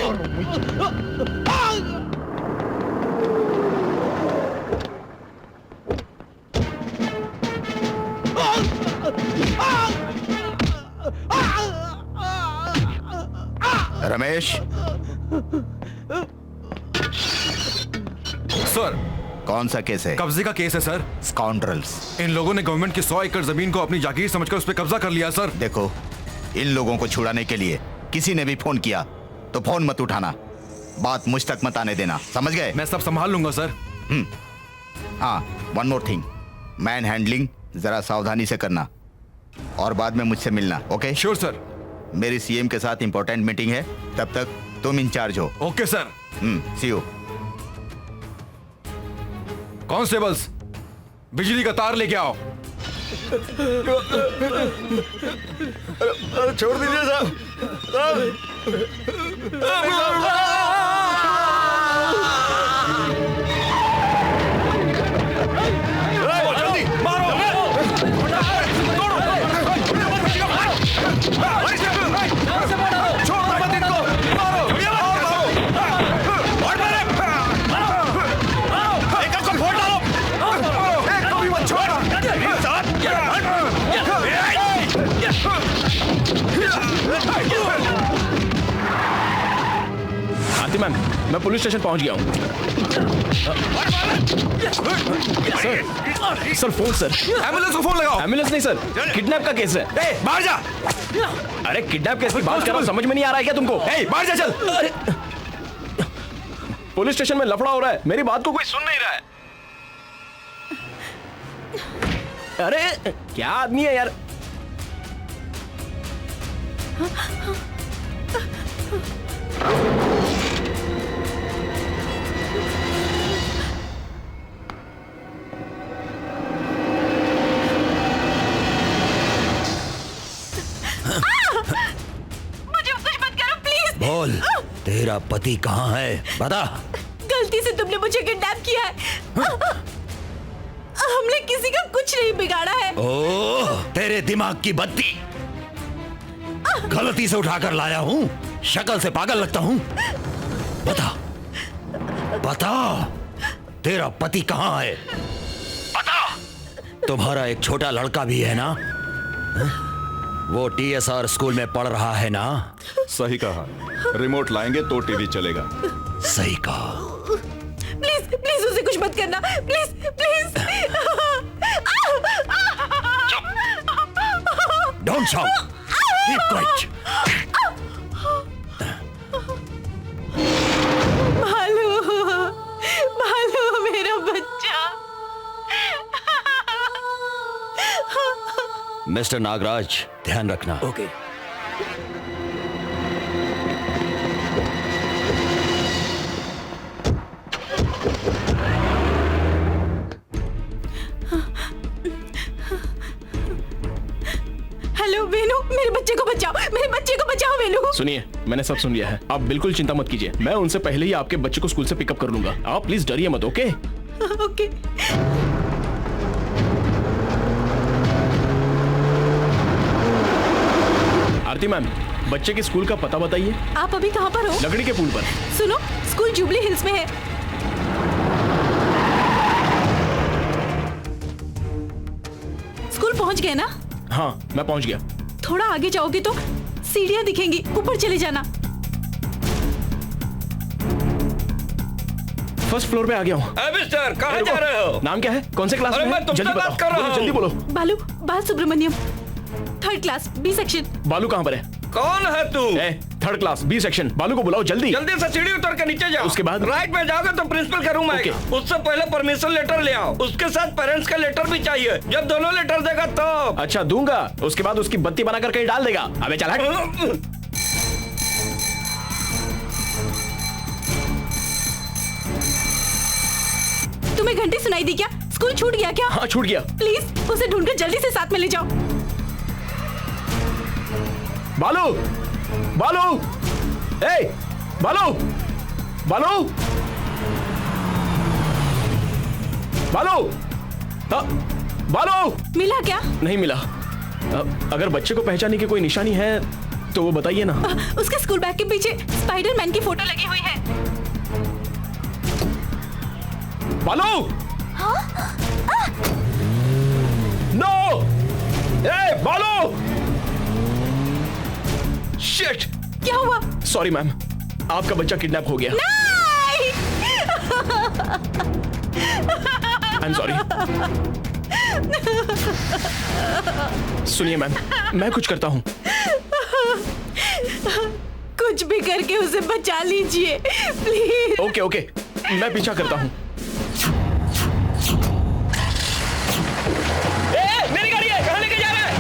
रमेश सर, कौन सा केस है? कब्जे का केस है सर। स्काउंड्रल्स। इन लोगों ने गवर्नमेंट की 100 एकड़ जमीन को अपनी जागीर समझकर उस पर कब्जा कर लिया सर। देखो, इन लोगों को छुड़ाने के लिए किसी ने भी फोन किया तो फोन मत उठाना, बात मुझ तक मत आने देना, समझ गए? मैं सब संभाल लूंगा सर। हाँ, one more thing, man handling जरा सावधानी से करना और बाद में मुझसे मिलना, ओके? Sure sir. मेरी सीएम के साथ इंपॉर्टेंट मीटिंग है, तब तक तुम इंचार्ज हो। Okay sir. See you. Constables, बिजली का तार लेके आओ। छोड़ दीजिए साहब। जल्दी मारो। छोड़ दो मत इनको, मारो। एक को फोड़ डालो, एक को भी मत छोड़ो। आरती मैम, मैं पुलिस स्टेशन पहुंच गया हूँ। Sir phone sir. एम्बुलेंस को फोन लगाओ। एम्बुलेंस नहीं सर, किडनैप का केस है। बाहर जा। अरे किडनैप केस की बात कर रहा हूं, समझ में नहीं आ रहा है क्या तुमको? बाहर जा चल। पुलिस स्टेशन में लफड़ा हो रहा है, मेरी बात को कोई सुन नहीं रहा है। अरे क्या आदमी है यार। मुझे कुछ मत करो प्लीज। बोल, तेरा पति कहाँ है? बता। गलती से तुमने मुझे किडनैप किया है। हमने किसी का कुछ नहीं बिगाड़ा है। ओह, तेरे दिमाग की बत्ती गलती से उठाकर लाया हूँ। शक्ल से पागल लगता हूँ। बता बता, तेरा पति कहाँ है? बता। तुम्हारा एक छोटा लड़का भी है ना? वो TSR स्कूल में पढ़ रहा है ना? सही कहा, रिमोट लाएंगे तो टीवी चलेगा। सही कहा। प्लीज प्लीज उसे कुछ मत करना, please please. Don't shout, keep quiet. भालू, भालू मेरा बच्चा। मिस्टर नागराज, ध्यान रखना। ओके। हेलो वेनु, मेरे बच्चे को बचाओ, मेरे बच्चे को बचाओ वेनु। सुनिए, मैंने सब सुन लिया है, आप बिल्कुल चिंता मत कीजिए। मैं उनसे पहले ही आपके बच्चे को स्कूल से पिकअप कर लूंगा। आप प्लीज डरिए मत, ओके? ओके। आरती मैम, बच्चे के स्कूल का पता बताइए। आप अभी कहाँ पर हो? लकड़ी के पुल पर। सुनो, स्कूल जुबली हिल्स में है। स्कूल पहुँच गए ना? हाँ, मैं पहुँच गया। थोड़ा आगे जाओगे तो सीढ़ियाँ दिखेंगी, ऊपर चले जाना। फर्स्ट फ्लोर पे आ गया हूँ। मिस्टर, कहाँ जा रहे हो? नाम क्या है? कौन से क्लास में? मैं तुमसे जल्दी बात कर रहा हूँ। जल्दी बोलो। बालू, बाल Subramaniam, 3rd class, B section. बालू कहाँ पर है? कौन है तू? 3rd class, B section. बालू को बुलाओ जल्दी। जल्दी से सीढ़ी उतर के नीचे जाओ। उसके बाद राइट में जाओगे तो प्रिंसिपल का रूम आएगा। उससे पहले परमिशन लेटर ले आओ। उसके साथ पेरेंट्स का लेटर भी चाहिए। जब दोनों लेटर देगा तो। अच्छा, दूंगा। उसके बाद उसकी बत्ती बनाकर कहीं डाल देगा। अबे चल हट। तुम्हें घंटी सुनाई दी क्या? स्कूल छूट गया क्या? हाँ, छूट गया। प्लीज उसे ढूंढकर जल्दी से साथ में ले जाओ। बालू, बालू, ए, बालू, बालू, बालू, बालू। मिला क्या? नहीं मिला। अगर बच्चे को पहचानने की कोई निशानी है तो वो बताइए ना। उसके स्कूल बैग के पीछे स्पाइडरमैन की फोटो लगी हुई है। बालू! नो! ए, बालू! शिट! क्या हुआ? सॉरी मैम, आपका बच्चा किडनैप हो गया। I am sorry. सुनिए मैम, मैं कुछ करता हूँ। कुछ भी करके उसे बचा लीजिए प्लीज। ओके ओके, मैं पीछा करता हूँ। मेरी गाड़ी है, कहाँ लेके जा रहा है?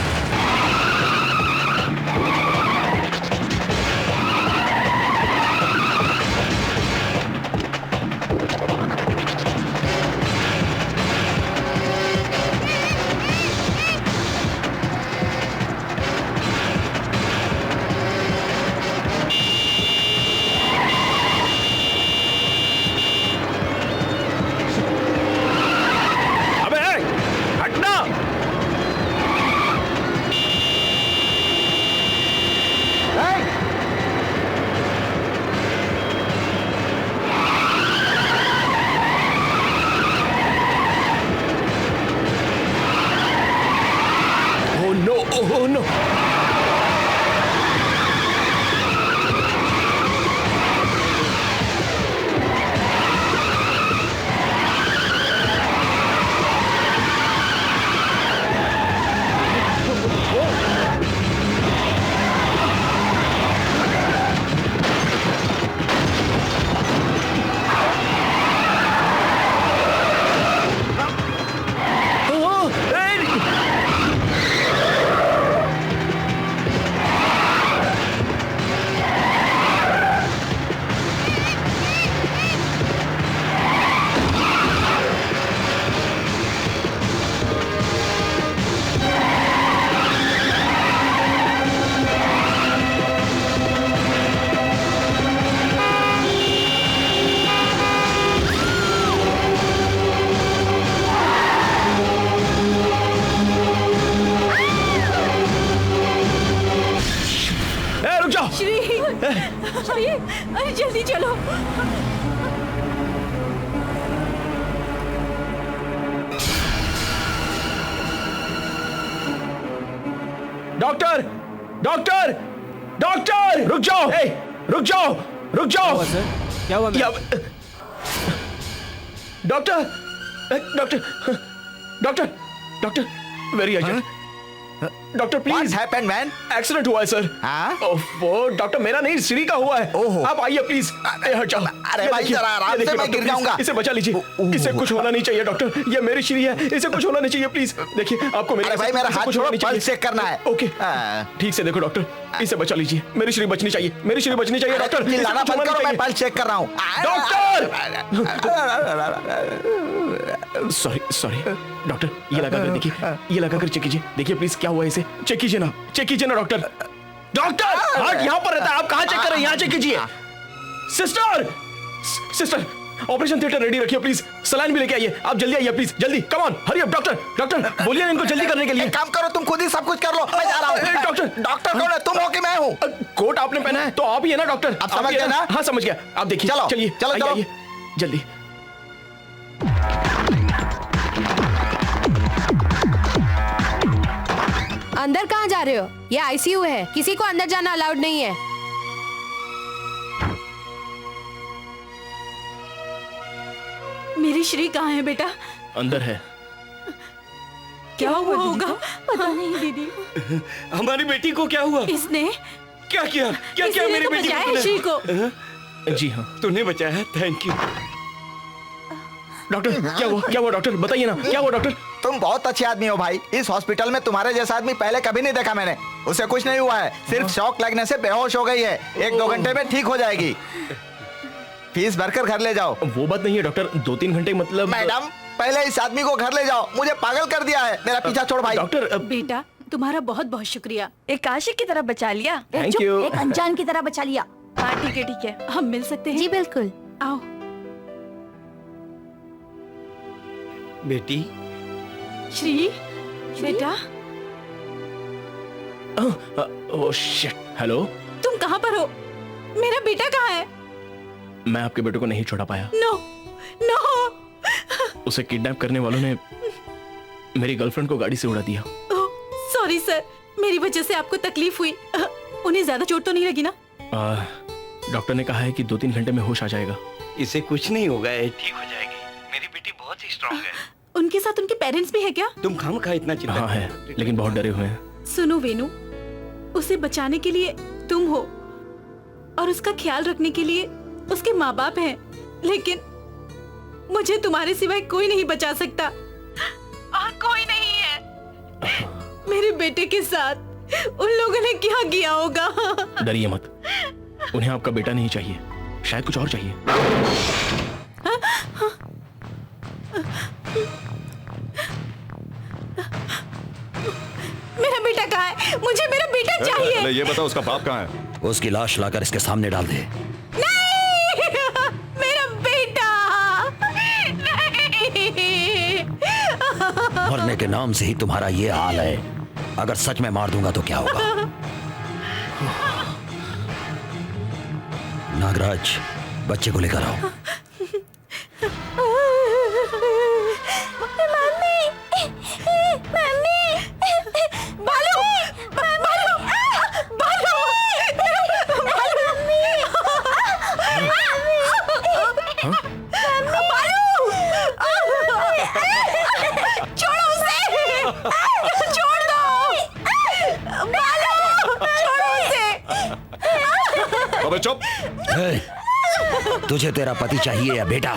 अरे जल्दी चलो। डॉक्टर डॉक्टर डॉक्टर रुक जाओ, रुक जाओ, रुक जाओ। क्या हुआ? Doctor doctor doctor doctor very urgent doctor please. What's happened, man? Accident हुआ है सर। हाँ? ओह डॉक्टर मेरा नहीं श्री का हुआ है। ओहो। आप आइए प्लीज। हट जाओ। अरे भाई, जरा आराम से, मैं गिर जाऊंगा। इसे बचा लीजिए, इसे कुछ होना नहीं चाहिए डॉक्टर, ये मेरी श्री है, इसे कुछ होना नहीं चाहिए प्लीज। देखिए आपको मेरे अरे भाई, मेरा हाथ छोड़ो, पल्स चेक करना है। ओके ठीक से देखो डॉक्टर, इसे बचा लीजिए, मेरी श्री बचनी चाहिए, मेरी श्री बचनी चाहिए डॉक्टर। चिल्लाना बंद करो, मैं पल्स चेक कर रहा हूँ। डॉक्टर सॉरी सॉरी डॉक्टर, ये लगा कर देखिए, ये लगा कर चेक कीजिए, देखिए प्लीज क्या हुआ है इसे, चेक कीजिए ना, चेक कीजिए ना डॉक्टर। डॉक्टर हार्ट यहाँ पर रहता है, आप कहाँ चेक कर रहे हैं, यहाँ चेक कीजिए। Sister sister operation theatre ready रखिए प्लीज, सलाइन भी लेके आइए, आप जल्दी आइए प्लीज, जल्दी come on hurry up. Doctor doctor बोलिए ना इनको जल्दी करने के लिए। काम करो, तुम खुद ही सब कुछ कर लो, मैं जा रहा हूँ। डॉक्टर डॉक्टर कौन है, तुम हो कि मैं हूँ? कोट आपने पहना है तो आप ही है ना डॉक्टर? आप समझ गए ना? हाँ समझ गया, आप देखिए चलो, चलिए चलो, चलो। आइए, जल्दी। अंदर कहाँ जा रहे हो? ये आईसीयू है, किसी को अंदर जाना अलाउड नहीं है। मेरी श्री कहाँ है बेटा? अंदर है। क्या हुआ होगा पता नहीं दीदी। हमारी बेटी को क्या हुआ? इसने क्या किया? क्या किया इसने मेरी तो बेटी बचाया है श्री को। जी हाँ तूने बचाया है, थैंक यू। डॉक्टर क्या हुआ डॉक्टर, बताइए ना क्या हुआ डॉक्टर? तुम बहुत अच्छे आदमी हो भाई, इस हॉस्पिटल में तुम्हारे जैसा आदमी पहले कभी नहीं देखा मैंने। उसे कुछ नहीं हुआ है, सिर्फ शॉक लगने से बेहोश हो गई है, 1-2 घंटे में ठीक हो जाएगी। फीस भरकर घर ले जाओ। वो बात नहीं है डॉक्टर, 2-3 घंटे मतलब। मैडम पहले इस आदमी को घर ले जाओ, मुझे पागल कर दिया है। मेरा पीछा छोड़ भाई। डॉक्टर बेटा तुम्हारा बहुत बहुत शुक्रिया, एक आशिक की तरह बचा लिया। Thank you. एक अनजान की तरह बचा लिया। हाँ ठीक है, हम मिल सकते हैं? जी बिल्कुल। आओ। बेटी श्री बेटा। ओह शिट, हेलो तुम कहाँ पर हो? मेरा बेटा कहाँ है? मैं आपके बेटे को नहीं छोड़ा पाया। No no. उसे किडनैप करने वालों ने मेरी गर्लफ्रेंड को गाड़ी से उड़ा दिया। सॉरी सर, मेरी वजह से आपको तकलीफ हुई। उन्हें ज्यादा चोट तो नहीं लगी ना? डॉक्टर ने कहा है कि 2-3 घंटे में होश आ जाएगा। इसे कुछ नहीं होगा, ठीक हो जाएगी। मेरी बेटी बहुत ही स्ट्रांग है। उनके साथ उनके पेरेंट्स भी है क्या? तुम खामखा इतना चिंता हाँ है, लेकिन बहुत डरे हुए हैं। सुनो वेनु, उसे बचाने के लिए तुम हो और उसका ख्याल रखने के लिए उसके माँ बाप हैं, लेकिन मुझे तुम्हारे सिवाय कोई नहीं बचा सकता और कोई नहीं है। मेरे बेटे के साथ उन लोगों ने क्या किया होगा? डरिए मत, उन्हें आपका बेटा नहीं चाहिए, शायद कुछ और चाहिए। मेरा बेटा कहाँ है? मुझे मेरा बेटा चाहिए। ये बताओ उसका बाप कहाँ है? उसकी लाश लाकर इसके सामने डाल दे। नहीं, मेरा बेटा नहीं। मरने के नाम से ही तुम्हारा ये हाल है, अगर सच में मार दूंगा तो क्या होगा? नागराज, बच्चे को लेकर आओ। अबे चुप। तुझे तेरा पति चाहिए या बेटा?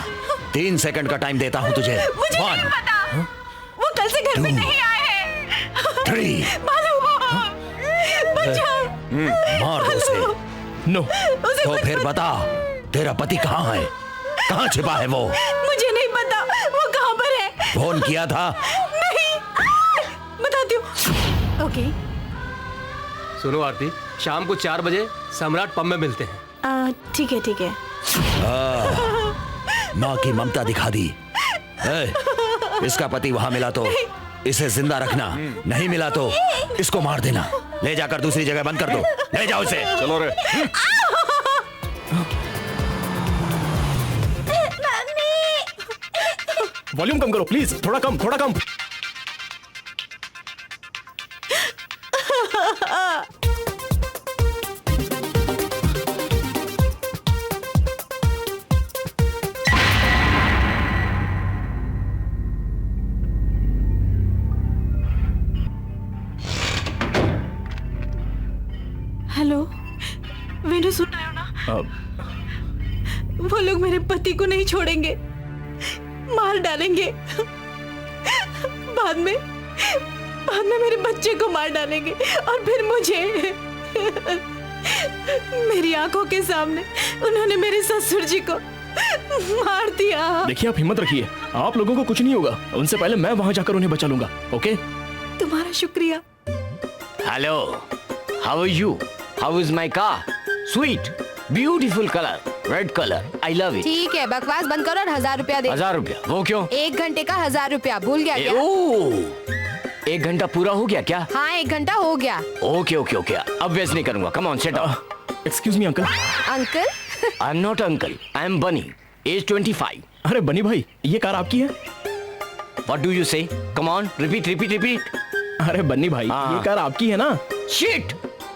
3 सेकंड का टाइम देता हूं तुझे। मुझे नहीं पता, वो कल से घर में नहीं आए हैं। 3 मार दो उसे। नो। तो फिर बता, तेरा पति कहाँ है? कहाँ छिपा है वो? मुझे नहीं पता, वो कहाँ पर है? फोन किया था? नहीं, बताती हूँ। ओके। सुनो आरती, शाम को 4 बजे सम्राट पब में मिलते हैं। ठीक है ठीक है। माँ की ममता दिखा दी। इसका पति वहां मिला तो इसे जिंदा रखना, नहीं मिला तो इसको मार देना। ले जाकर दूसरी जगह बंद कर दो। ले जाओ इसे। चलो रे। वॉल्यूम कम करो प्लीज, थोड़ा कम, थोड़ा कम। हेलो वेणु, सुन रहे हो ना? वो लोग मेरे पति को नहीं छोड़ेंगे, मार डालेंगे। बाद में मेरे बच्चे को मार डालेंगे और फिर मुझे। मेरी आंखों के सामने उन्होंने मेरे ससुर जी को मार दिया। देखिए आप हिम्मत रखिए, आप लोगों को कुछ नहीं होगा। उनसे पहले मैं वहां जाकर उन्हें बचा लूंगा। ओके? तुम्हारा शुक्रिया। Hello, how are you? How is my car? Sweet, beautiful colour, red colour, I love it. ठीक है, बकवास बंद करो और 1000 रुपया दे। 1000 रुपया? वो क्यों? 1 घंटे का 1000 रुपया, भूल गया क्या? 1 घंटा पूरा हो गया क्या? हाँ, 1 घंटा हो गया। ओके ओके ओके, अब वेस्ट नहीं करूंगा। Come on, set up. Excuse me uncle. Uncle? I am not uncle, I am बनी, एज 25। अरे बनी भाई, ये कार आपकी है? व्हाट डू यू से? Come on, repeat repeat repeat. अरे बन्नी भाई, ये कार आपकी है ना? शिट,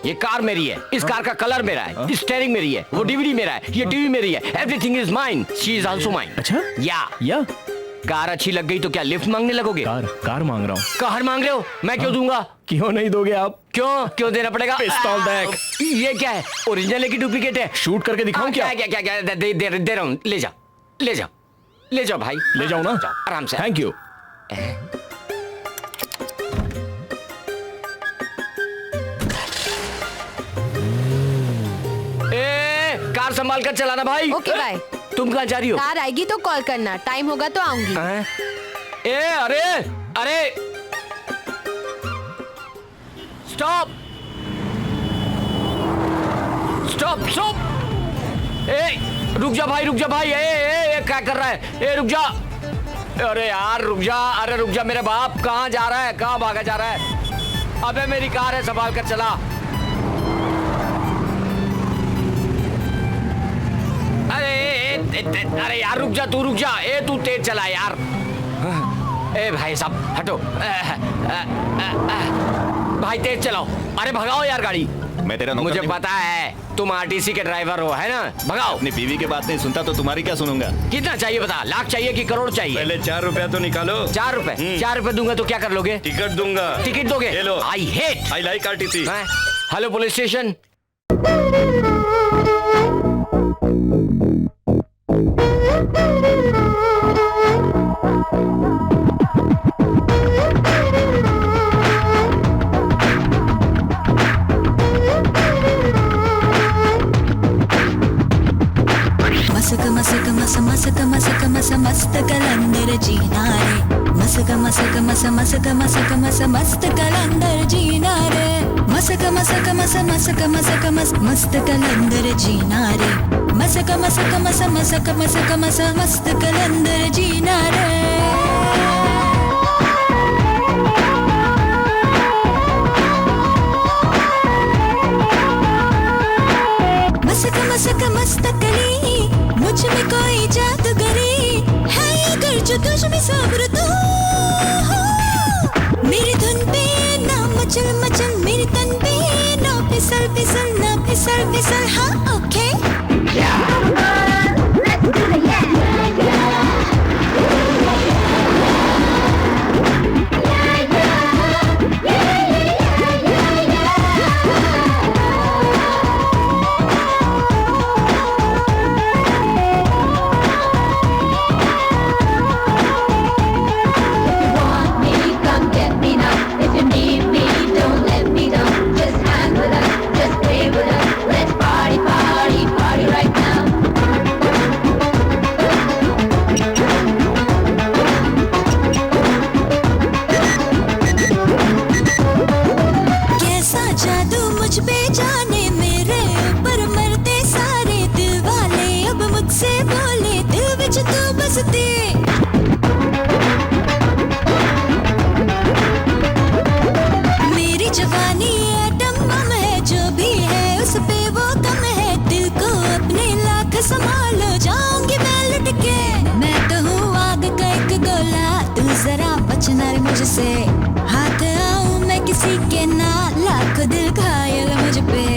ये कार मेरी है, इस कार का कलर मेरा है, स्टीयरिंग मेरी है, वो डीवीडी मेरा है, ये टीवी मेरी है, everything is mine, she is also mine. अच्छा? या कार अच्छी लग गई तो क्या लिफ्ट मांगने लगोगे? कार मांग रहा हूँ। कार मांग रहे हो? मैं क्यों दूंगा? क्यों नहीं दोगे आप? क्यों देना पड़ेगा? पिस्तौल बैग। ये क्या है? ओरिजिनल है कि डुप्लीकेट है? शूट करके दिखाऊं क्या? क्या दे रहा हूँ, ले जाओ भाई, ले जाओ ना, आराम से। Thank you. कार संभाल कर चलाना भाई। Okay bye. तुम कहाँ जा रही हो? कार आएगी तो कॉल करना, टाइम होगा तो आऊंगी। अरे स्टॉप। रुक जा भाई। क्या कर रहा है? रुक जा। अरे यार रुक जा मेरे बाप। कहाँ जा रहा है? कहाँ भागा जा रहा है? अबे मेरी कार है, संभाल कर चला। अरे यार रुक जा, तू रुक जा। तू तेज चला यार। भाई साहब हटो। भाई तेज चलाओ। अरे भगाओ यार गाड़ी। मैं तेरा नौकर मुझे नहीं। पता है तुम आरटीसी के ड्राइवर हो, है ना? भगाओ। अपनी बीवी की बात नहीं सुनता तो तुम्हारी क्या सुनूंगा? कितना चाहिए बता? लाख चाहिए कि करोड़ चाहिए? पहले 4 रुपया तो निकालो। 4 रुपए? 4 रुपए दूंगा तो क्या कर लोगे? टिकट दूंगा। टिकट दोगे? ये लो। I like RTC. Hello police station. मस्त कलंदर जीना रे। मस्त कलंदर जीना रे। मस्त कलंदर जीना रे। मस्त कलंदर जीना रे। मस्त कली मुझ में कोई जादूगरी है, अगर जो तुझ में सब्र तो मेरी धुन पे ना मचल मेरी तन पे ना फिसल। हाँ ओके। मेरी जवानी एटम बम है, जो भी है उस पे वो कम है। दिल को अपने लाख संभालो, जाऊंगी मैं लुट के। मैं तो हूँ आग का एक गोला, तू जरा बचना रे मुझसे, हाथ आऊं मैं किसी के ना, लाखों दिल घायल मुझ पे।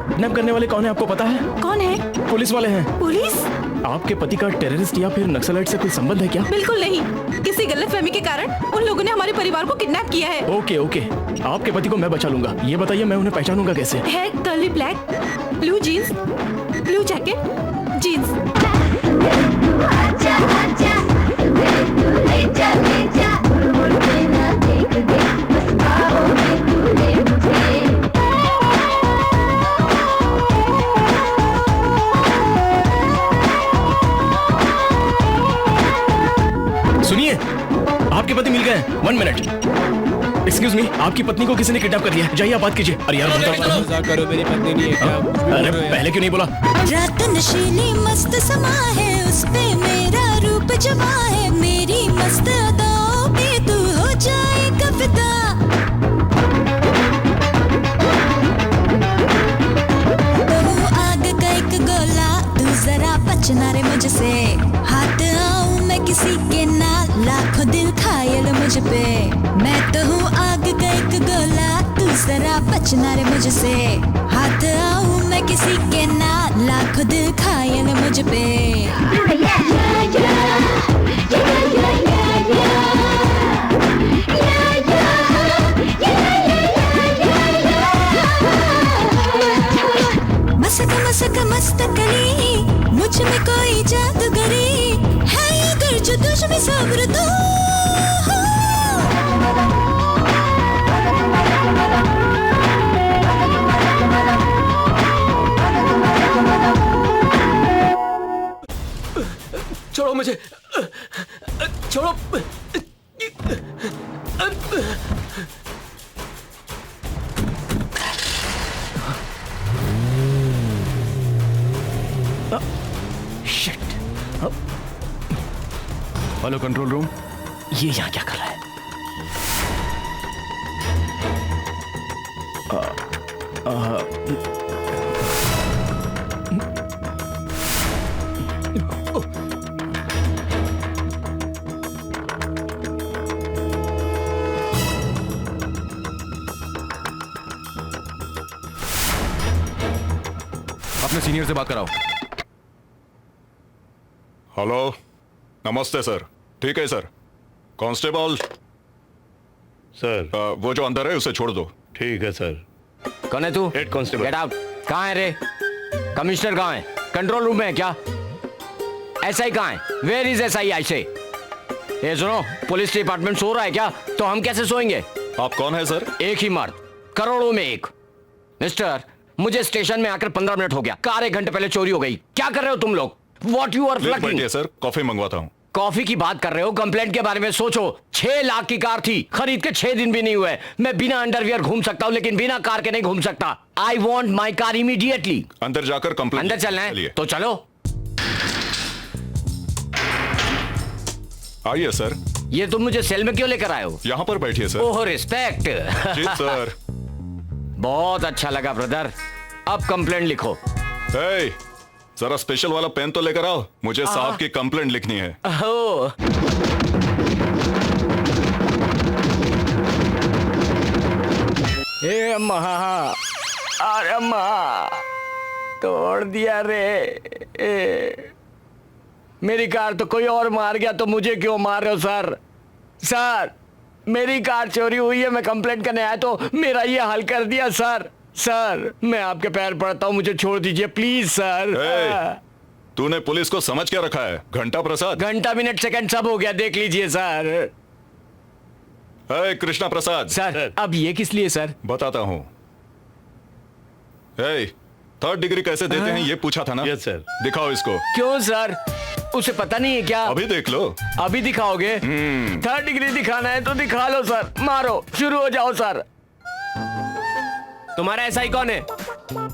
किडनैप करने वाले कौन है आपको पता है? कौन है? पुलिस वाले हैं। पुलिस? आपके पति का टेररिस्ट या फिर नक्सलाइट से कोई संबंध है क्या? बिल्कुल नहीं, किसी गलतफहमी के कारण उन लोगों ने हमारे परिवार को किडनैप किया है। ओके ओके, आपके पति को मैं बचा लूंगा। ये बताइए मैं उन्हें पहचानूंगा कैसे? है curly black, blue jeans, blue jacket, jeans. सुनिए, आपके पति मिल गए। 1 मिनट। एक्सक्यूज मी, आपकी पत्नी को किसी ने किडनैप कर लिया। जाइए आप बात कीजिए। अरे यार मजाक करो, मेरी पत्नी नहीं है क्या? अरे पहले क्यों नहीं बोला? रात नशीली मस्त समा है, उस पे मेरा रूप जमा है, मेरी मस्त अदाओं पे तू हो जाएगा फिदा। तो आग का एक गोला, तू जरा बचना रे मुझसे, हाथ आऊं मैं किसी के ना, लाखों दिल घायल मुझ पे। मैं तो हूँ आग का एक गोला, तू जरा बचना रे मुझसे, हाथ आऊं मैं किसी के ना, लाखों दिल घायल मुझ पे। मसक मसक मस्त कली, मुझ में कोई जादूगरी है, अगर जो तुझ में सब्र तो छोड़ो मुझे, छोड़ो। हेलो कंट्रोल रूम, ये यहाँ क्या कर रहा है? अपने सीनियर से बात कराओ। हेलो, नमस्ते सर। ठीक है सर। कांस्टेबल सर, वो जो अंदर है उसे छोड़ दो। ठीक है सर। कौन है तू? Head constable. Get out. कहाँ है रे? कमिश्नर कहाँ है? कंट्रोल रूम में है क्या? एसआई कहाँ है? Where is SI? ऐसे ये सुनो, पुलिस डिपार्टमेंट सो रहा है क्या? तो हम कैसे सोएंगे? आप कौन है सर? एक ही मर्द, करोड़ों में एक। मिस्टर, मुझे स्टेशन में आकर 15 मिनट हो गया, कार 1 घंटे पहले चोरी हो गई। क्या कर रहे हो तुम लोग? What you are plucking? Sir, coffee मंगवाता हूँ। कॉफी की बात कर रहे हो? कंप्लेंट के बारे में सोचो। 6 लाख की कार थी, खरीद के 6 दिन भी नहीं हुए। मैं बिना अंडरवियर घूम सकता हूँ, लेकिन बिना कार के नहीं घूम सकता। I want my car immediately. अंदर जाकर कंप्लेंट। अंदर चलना है तो चलो। आइए सर। ये तुम मुझे सेल में क्यों लेकर आए हो? यहाँ पर बैठिए सर। ओह रिस्पेक्ट। जी सर। बहुत अच्छा लगा ब्रदर। अब कंप्लेंट लिखो। जरा स्पेशल वाला पेन तो लेकर आओ, मुझे साहब की कंप्लेंट लिखनी है। ओह हे अम्मा, अरे अम्मा तोड़ दिया रे। मेरी कार तो कोई और मार गया, तो मुझे क्यों मार रहे हो सर? सर, मेरी कार चोरी हुई है, मैं कंप्लेंट करने आया तो मेरा ये हाल कर दिया सर। सर, मैं आपके पैर पड़ता हूँ, मुझे छोड़ दीजिए प्लीज सर। तूने पुलिस को समझ क्या रखा है? घंटा प्रसाद? घंटा मिनट सेकंड सब हो गया, देख लीजिए सर। कृष्णा प्रसाद। सर, अब ये किस लिए सर? बताता हूँ। 3rd डिग्री कैसे देते हैं ये पूछा था ना? Yes sir. दिखाओ इसको। क्यों सर, उसे पता नहीं है क्या? अभी देख लो। अभी दिखाओगे? 3rd डिग्री दिखाना है तो दिखा लो सर। मारो, शुरू हो जाओ सर। तुम्हारा एसआई कौन है?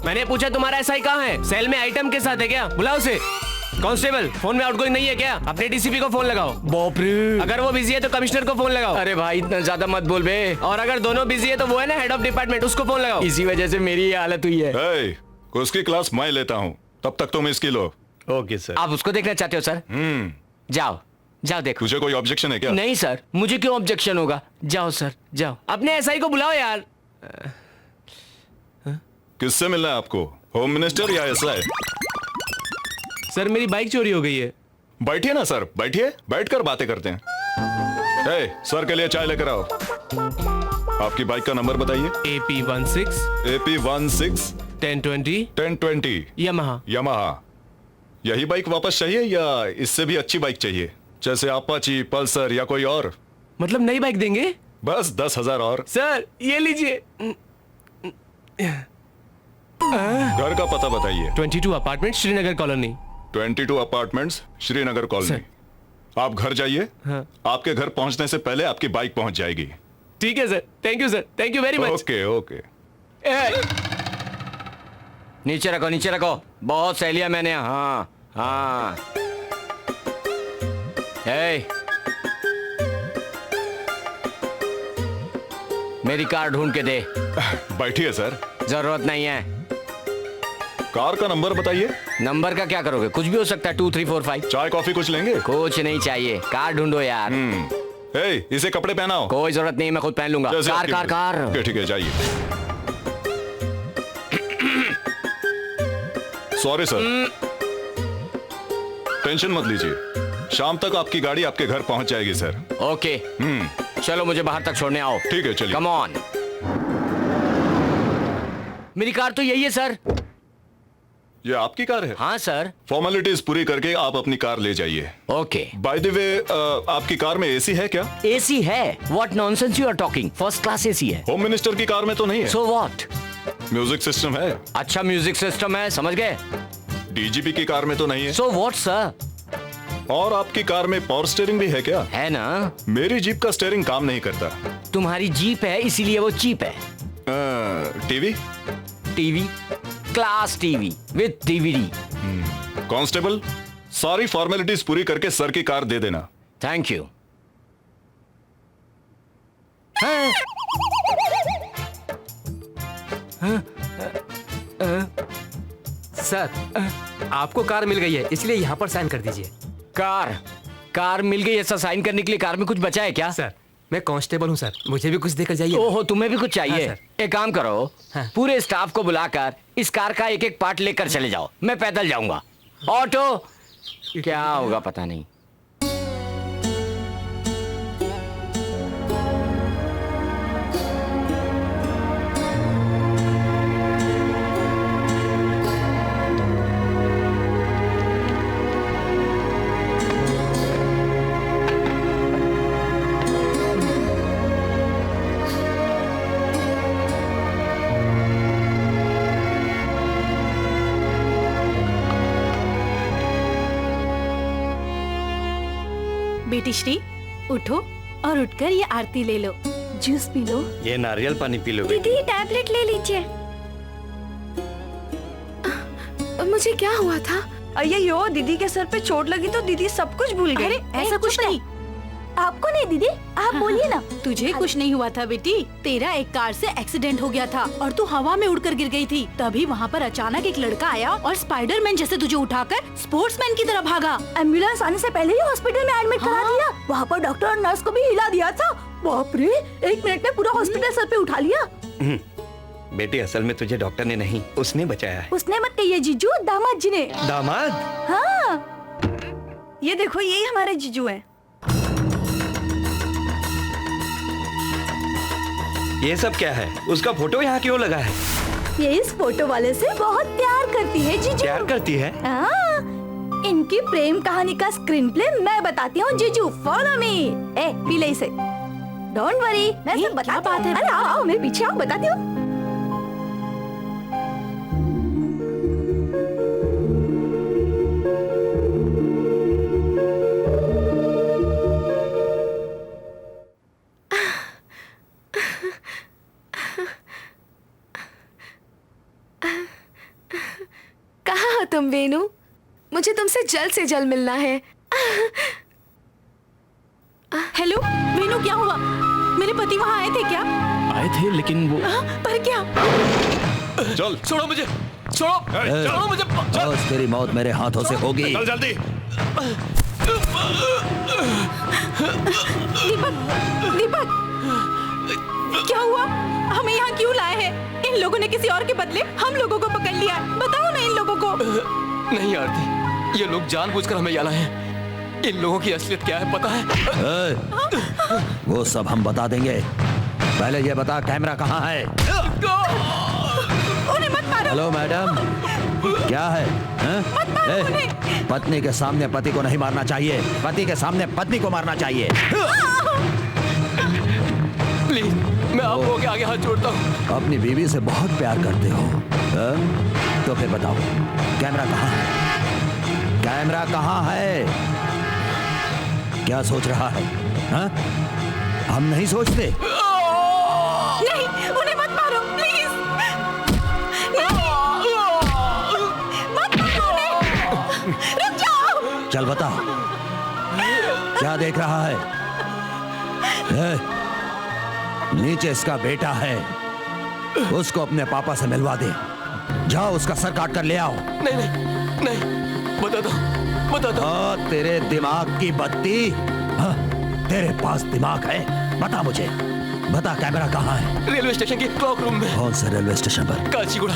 मैंने पूछा तुम्हारा एसआई कहाँ है? सेल में आइटम के साथ है क्या? बुलाओ उसे। कांस्टेबल, फोन में आउटगोइंग नहीं है क्या? अपने डीसीपी को फोन लगाओ। बाप रे, अगर वो बिजी है तो कमिश्नर को फोन लगाओ। अरे भाई इतना ज्यादा मत बोल बे। और अगर दोनों बिजी है तो वो है ना हेड ऑफ डिपार्टमेंट, उसको फोन लगाओ। इसी वजह से मेरी ये हालत हुई है। hey, उसकी क्लास मैं लेता हूँ, तब तक तुम इसकी लो। Okay sir. आप उसको देखना चाहते हो सर? जाओ जाओ देखो। तुझे कोई ऑब्जेक्शन है क्या? नहीं सर, मुझे क्यों ऑब्जेक्शन होगा? जाओ सर जाओ। अपने एसआई को बुलाओ यार। किससे मिलना है आपको, होम मिनिस्टर या एसआई? सर मेरी बाइक चोरी हो गई है। बैठिए ना सर, बैठिए, बैठकर बातें करते हैं। hey, सर के लिए चाय लेकर आओ। आपकी बाइक का नंबर बताइए। AP16 1020 Yamaha. यही बाइक वापस चाहिए या इससे भी अच्छी बाइक चाहिए, जैसे अपाची, पल्सर या कोई और? मतलब नई बाइक देंगे? बस 10,000 और। सर ये लीजिए। घर का पता बताइए। 22 apartment Srinagar colony. 22 apartments Srinagar colony. आप घर जाइए। हाँ। आपके घर पहुंचने से पहले आपकी बाइक पहुंच जाएगी। ठीक है sir, thank you sir, thank you very much. Okay okay. नीचे रखो नीचे रखो, बहुत सह लिया मैंने। हाँ हाँ। मेरी कार ढूंढ के दे। बैठिए सर। जरूरत नहीं है। कार का नंबर बताइए। नंबर का क्या करोगे? कुछ भी हो सकता है। 2 3 4 5। चाय कॉफी कुछ लेंगे? कुछ नहीं चाहिए, कार ढूंढो यार। इसे कपड़े पहनाओ। कोई जरूरत नहीं, मैं खुद पहन लूंगा। Car car car. ठीक है जाइए। सॉरी सर, टेंशन मत लीजिए, शाम तक आपकी गाड़ी आपके घर पहुंच जाएगी सर। ओके। चलो मुझे बाहर तक छोड़ने आओ। ठीक है चलिए। Come on. मेरी कार तो यही है सर। ये आपकी कार है? हाँ सर। फॉर्मेलिटीज पूरी करके आप अपनी कार ले जाइए। ओके। बाय द वे, आपकी कार में एसी है क्या? एसी है? What nonsense you are talking, first class AC है। होम मिनिस्टर की कार में तो नहीं है? So what? म्यूजिक सिस्टम है। अच्छा म्यूजिक सिस्टम है, समझ गए। डीजीपी की कार में तो नहीं है? So what sir? और आपकी कार में पावर स्टीयरिंग भी है क्या? है ना। मेरी जीप का स्टीयरिंग काम नहीं करता। तुम्हारी जीप है इसीलिए वो चीप है। TV? TV, class TV with DVD. Constable, सारी फॉर्मेलिटीज पूरी करके सर की कार दे देना। Thank you. सर आपको कार मिल गई है, इसलिए यहाँ पर साइन कर दीजिए। कार मिल गई, ऐसा साइन करने के लिए कार में कुछ बचा है क्या? सर मैं कांस्टेबल हूँ सर, मुझे भी कुछ देकर जाइए। ओहो, तुम्हें भी कुछ चाहिए? हाँ, एक काम करो, पूरे स्टाफ को बुलाकर इस कार का एक एक पार्ट लेकर चले जाओ, मैं पैदल जाऊंगा। ऑटो क्या होगा पता नहीं। बेटी श्री, उठो और उठकर ये आरती ले लो, जूस पी लो। ये नारियल पानी पी लो। दीदी टैबलेट ले लीजिए। मुझे क्या हुआ था? अय्यो, दीदी के सर पे चोट लगी तो दीदी सब कुछ भूल गई। अरे ऐसा कुछ नहीं। आपको नहीं दीदी, आप बोलिए ना। तुझे कुछ नहीं हुआ था बेटी, तेरा एक कार से एक्सीडेंट हो गया था और तू हवा में उड़कर गिर गई थी। तभी वहाँ पर अचानक एक लड़का आया और स्पाइडरमैन जैसे तुझे उठाकर स्पोर्ट्समैन की तरह भागा। एम्बुलेंस आने से पहले ही हॉस्पिटल में एडमिट करा दिया। वहाँ पर डॉक्टर और नर्स को भी हिला दिया था। बाप रे, 1 मिनट में पूरा हॉस्पिटल सर पे उठा लिया। बेटी, असल में तुझे डॉक्टर ने नहीं, उसने बचाया है। उसने मत कहिए जीजू, दामाद जी ने। दामाद? हाँ, ये देखो, यही हमारे जीजू हैं। ये सब क्या है? उसका फोटो यहाँ क्यों लगा है? ये इस फोटो वाले से बहुत प्यार करती है जीजू। प्यार करती है? हाँ, इनकी प्रेम कहानी का स्क्रीन प्ले मैं बताती हूँ जीजू, फॉलो मी। ए, पी ले इसे। डोंट वरी, मैं सब बताती हूँ। अरे आओ आओ, मेरे पीछे आओ, बताती हूँ। कहाँ हो तुम वेनु? मुझे तुमसे जल्द से जल्द मिलना है। हेलो वेणु, क्या हुआ? मेरे पति वहाँ आए थे क्या? आए थे लेकिन वो पर क्या? चल छोड़ो मुझे, छोड़ो मुझे। बस तेरी मौत मेरे हाथों से होगी। चल जल्दी। दीपक, क्या हुआ? हमें यहाँ क्यों लाए हैं? इन लोगों ने किसी और के बदले हम लोगों को पकड़ लिया। बताओ ना इन लोगों को। नहीं आरती, ये लोग जानबूझकर हमें यहाँ लाए हैं। इन लोगों की असलियत क्या है पता है? वो सब हम बता देंगे। पहले ये बता कैमरा कहाँ है? उन्हें मत मारो। हेलो मैडम, क्या है? मत मारो उन्हें। पत्नी के सामने पति को नहीं मारना चाहिए, पति के सामने पत्नी को मारना चाहिए। प्लीज, मैं आपको आगे हाथ जोड़ता हूँ। अपनी बीवी से बहुत प्यार करते हो, तो फिर बताओ कैमरा कहाँ है? कैमरा कहाँ है? क्या सोच रहा है? हा? हम नहीं सोचते। नहीं, उन्हें मत मारो प्लीज। नहीं, मत मारो उन्हें। रुक जाओ। चल बता, क्या देख रहा है? नीचे इसका बेटा है, उसको अपने पापा से मिलवा दे। जाओ उसका सर काट कर ले आओ। नहीं नहीं नहीं, बता दो। तेरे दिमाग की बत्ती। हाँ, तेरे पास दिमाग है? बता मुझे, बता कैमरा कहाँ है? रेलवे स्टेशन के क्लॉक रूम में। कौन से रेलवे स्टेशन पर? काचीगुड़ा।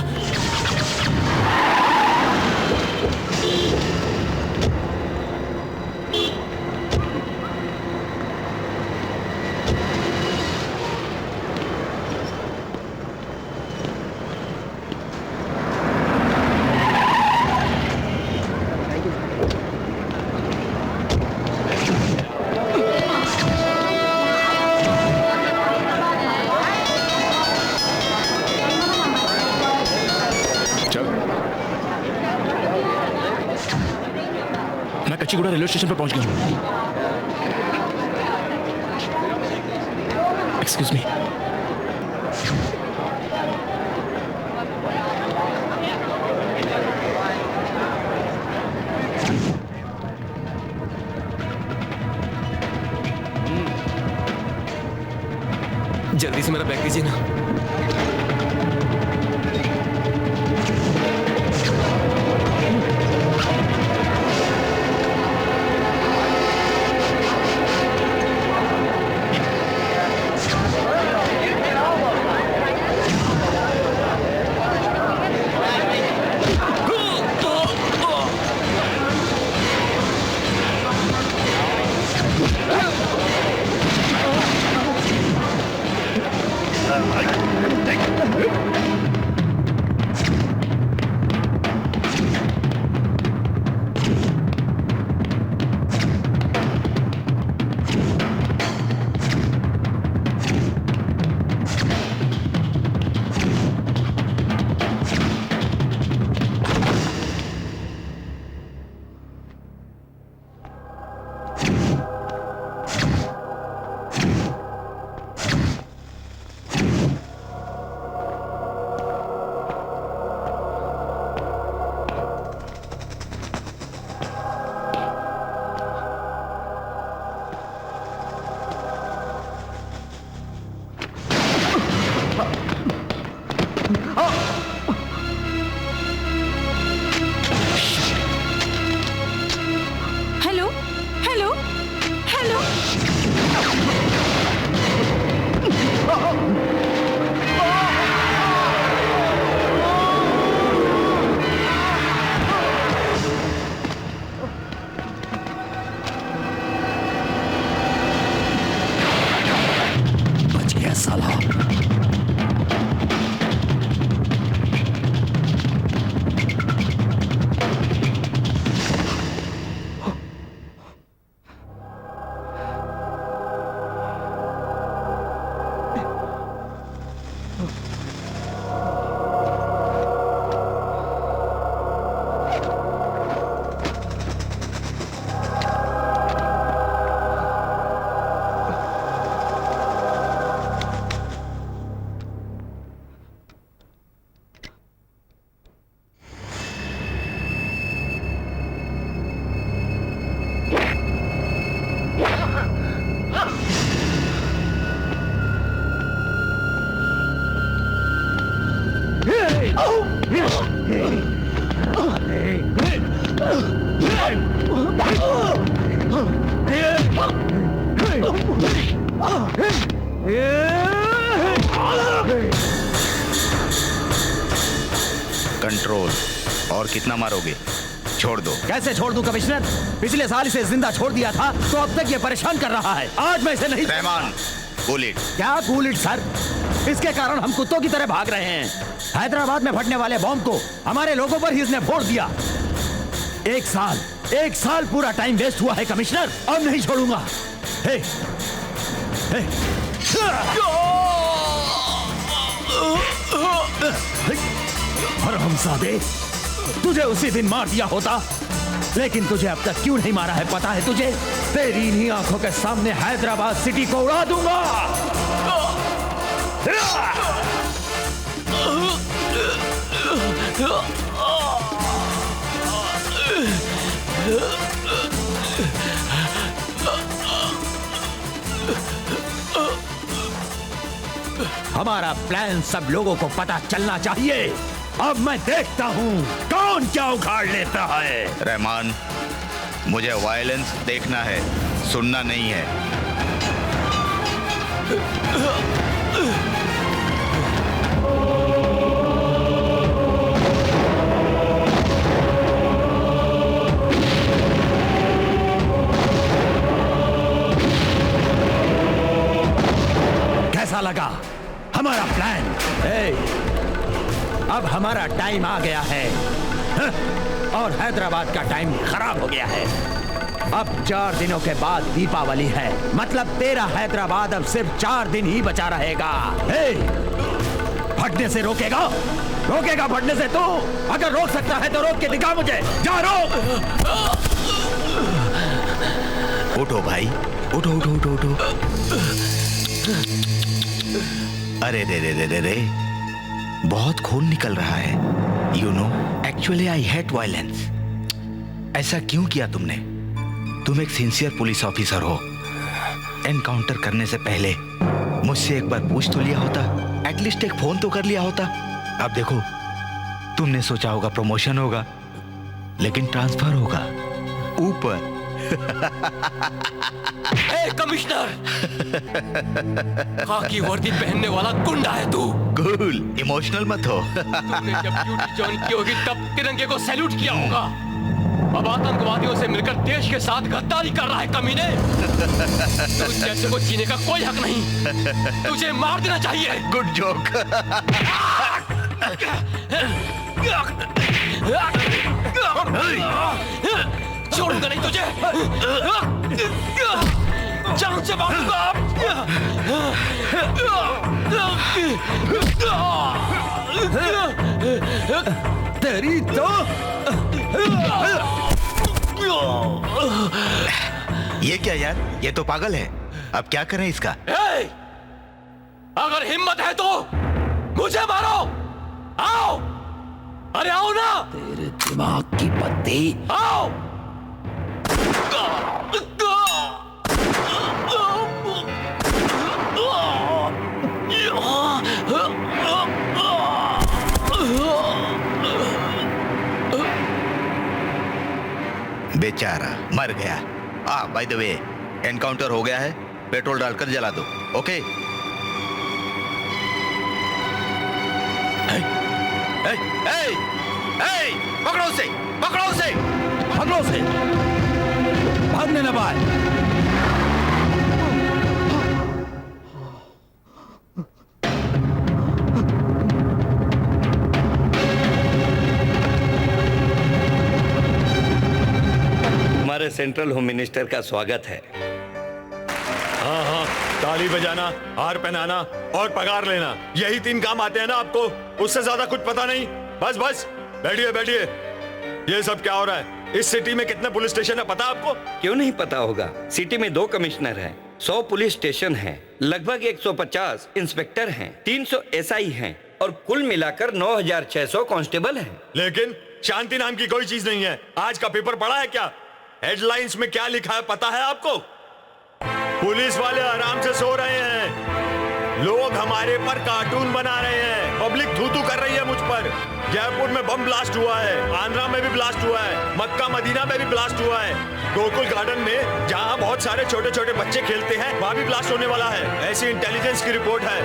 काचीगुड़ा रेलवे स्टेशन पर पहुंच गया हूँ। Excuse me. जल्दी से मेरा बैग दीजिए ना। कंट्रोल। और कितना मारोगे? छोड़ दो। कैसे छोड़ दूं कमिश्नर? पिछले साल इसे जिंदा छोड़ दिया था तो अब तक ये परेशान कर रहा है। आज मैं इसे नहीं। Rahman, cool it. क्या कूल इट सर? इसके कारण हम कुत्तों की तरह भाग रहे हैं। हैदराबाद में फटने वाले बॉम्ब को हमारे लोगों पर ही इसने फोड़ दिया। एक साल पूरा टाइम वेस्ट हुआ है कमिश्नर। अब नहीं छोड़ूंगा। हे, हे। हरामजादे, तुझे उसी दिन मार दिया होता, लेकिन तुझे अब तक क्यों नहीं मारा है पता है तुझे? तेरी इन्हीं आंखों के सामने हैदराबाद सिटी को उड़ा दूंगा। हमारा प्लान सब लोगों को पता चलना चाहिए। अब मैं देखता हूँ कौन क्या उखाड़ लेता है। रहमान, मुझे वायलेंस देखना है, सुनना नहीं है। कैसा लगा हमारा प्लान? अब हमारा टाइम आ गया है और हैदराबाद का टाइम खराब हो गया है। अब 4 दिनों के बाद दीपावली है, मतलब तेरा हैदराबाद अब सिर्फ 4 दिन ही बचा रहेगा। फटने से रोकेगा फटने से तू? अगर रोक सकता है तो रोक के दिखा मुझे। जा रोक। उठो भाई, उठो उठो उठो उठो। अरे रे रे रे रे रे, बहुत खून निकल रहा है। You know, actually I hate violence. ऐसा क्यों किया तुमने? तुम एक सिंसियर पुलिस ऑफिसर हो। एनकाउंटर करने से पहले मुझसे एक बार पूछ तो लिया होता, एटलीस्ट एक फोन तो कर लिया होता। अब देखो, तुमने सोचा होगा प्रमोशन होगा, लेकिन ट्रांसफर होगा ऊपर। कमिश्नर, खाकी वर्दी पहनने वाला गुंडा है तू। कूल, इमोशनल मत हो। तुमने जब ड्यूटी ज्वाइन की होगी तब तिरंगे को सैल्यूट किया होगा। अब आतंकवादियों से मिलकर देश के साथ गद्दारी कर रहा है कमीने। तुझ जैसे को जीने का कोई हक नहीं, तुझे मार देना चाहिए। Good joke. छोड़ूंगा नहीं तुझे, जान से मारूंगा। तेरी तो ये क्या यार, ये तो पागल है। अब क्या करें इसका? अगर हिम्मत है तो मुझे मारो। आओ, अरे आओ ना। तेरे दिमाग की पत्ती। आओ। बेचारा मर गया। बाय द वे, एनकाउंटर हो गया है, पेट्रोल डालकर जला दो। ओके? पकड़ो उसे, पकड़ो उसे, पकड़ो उसे, भागने न पाए। हमारे सेंट्रल होम मिनिस्टर का स्वागत है। हाँ हाँ, ताली बजाना, हार पहनाना और पगार लेना, यही 3 काम आते हैं ना आपको? उससे ज्यादा कुछ पता नहीं? बस बस, बैठिए बैठिए। ये सब क्या हो रहा है? इस सिटी में कितने पुलिस स्टेशन है पता आपको? क्यों नहीं पता होगा? सिटी में 2 कमिश्नर हैं, 100 पुलिस स्टेशन हैं, लगभग 150 इंस्पेक्टर हैं, 300 एसआई हैं और कुल मिलाकर 9600 कांस्टेबल हैं। लेकिन शांति नाम की कोई चीज नहीं है। आज का पेपर पढ़ा है क्या? हेडलाइंस में क्या लिखा है पता है आपको? पुलिस वाले आराम से सो रहे हैं, लोग हमारे हमारे पर कार्टून बना रहे हैं। पब्लिक थू कर रही है मुझ पर। जयपुर में बम ब्लास्ट हुआ है, आंध्रा में भी ब्लास्ट हुआ है, मक्का मदीना में भी ब्लास्ट हुआ है, गोकुल गार्डन में जहां बहुत सारे छोटे छोटे बच्चे खेलते हैं वहां भी ब्लास्ट होने वाला है, ऐसी इंटेलिजेंस की रिपोर्ट है।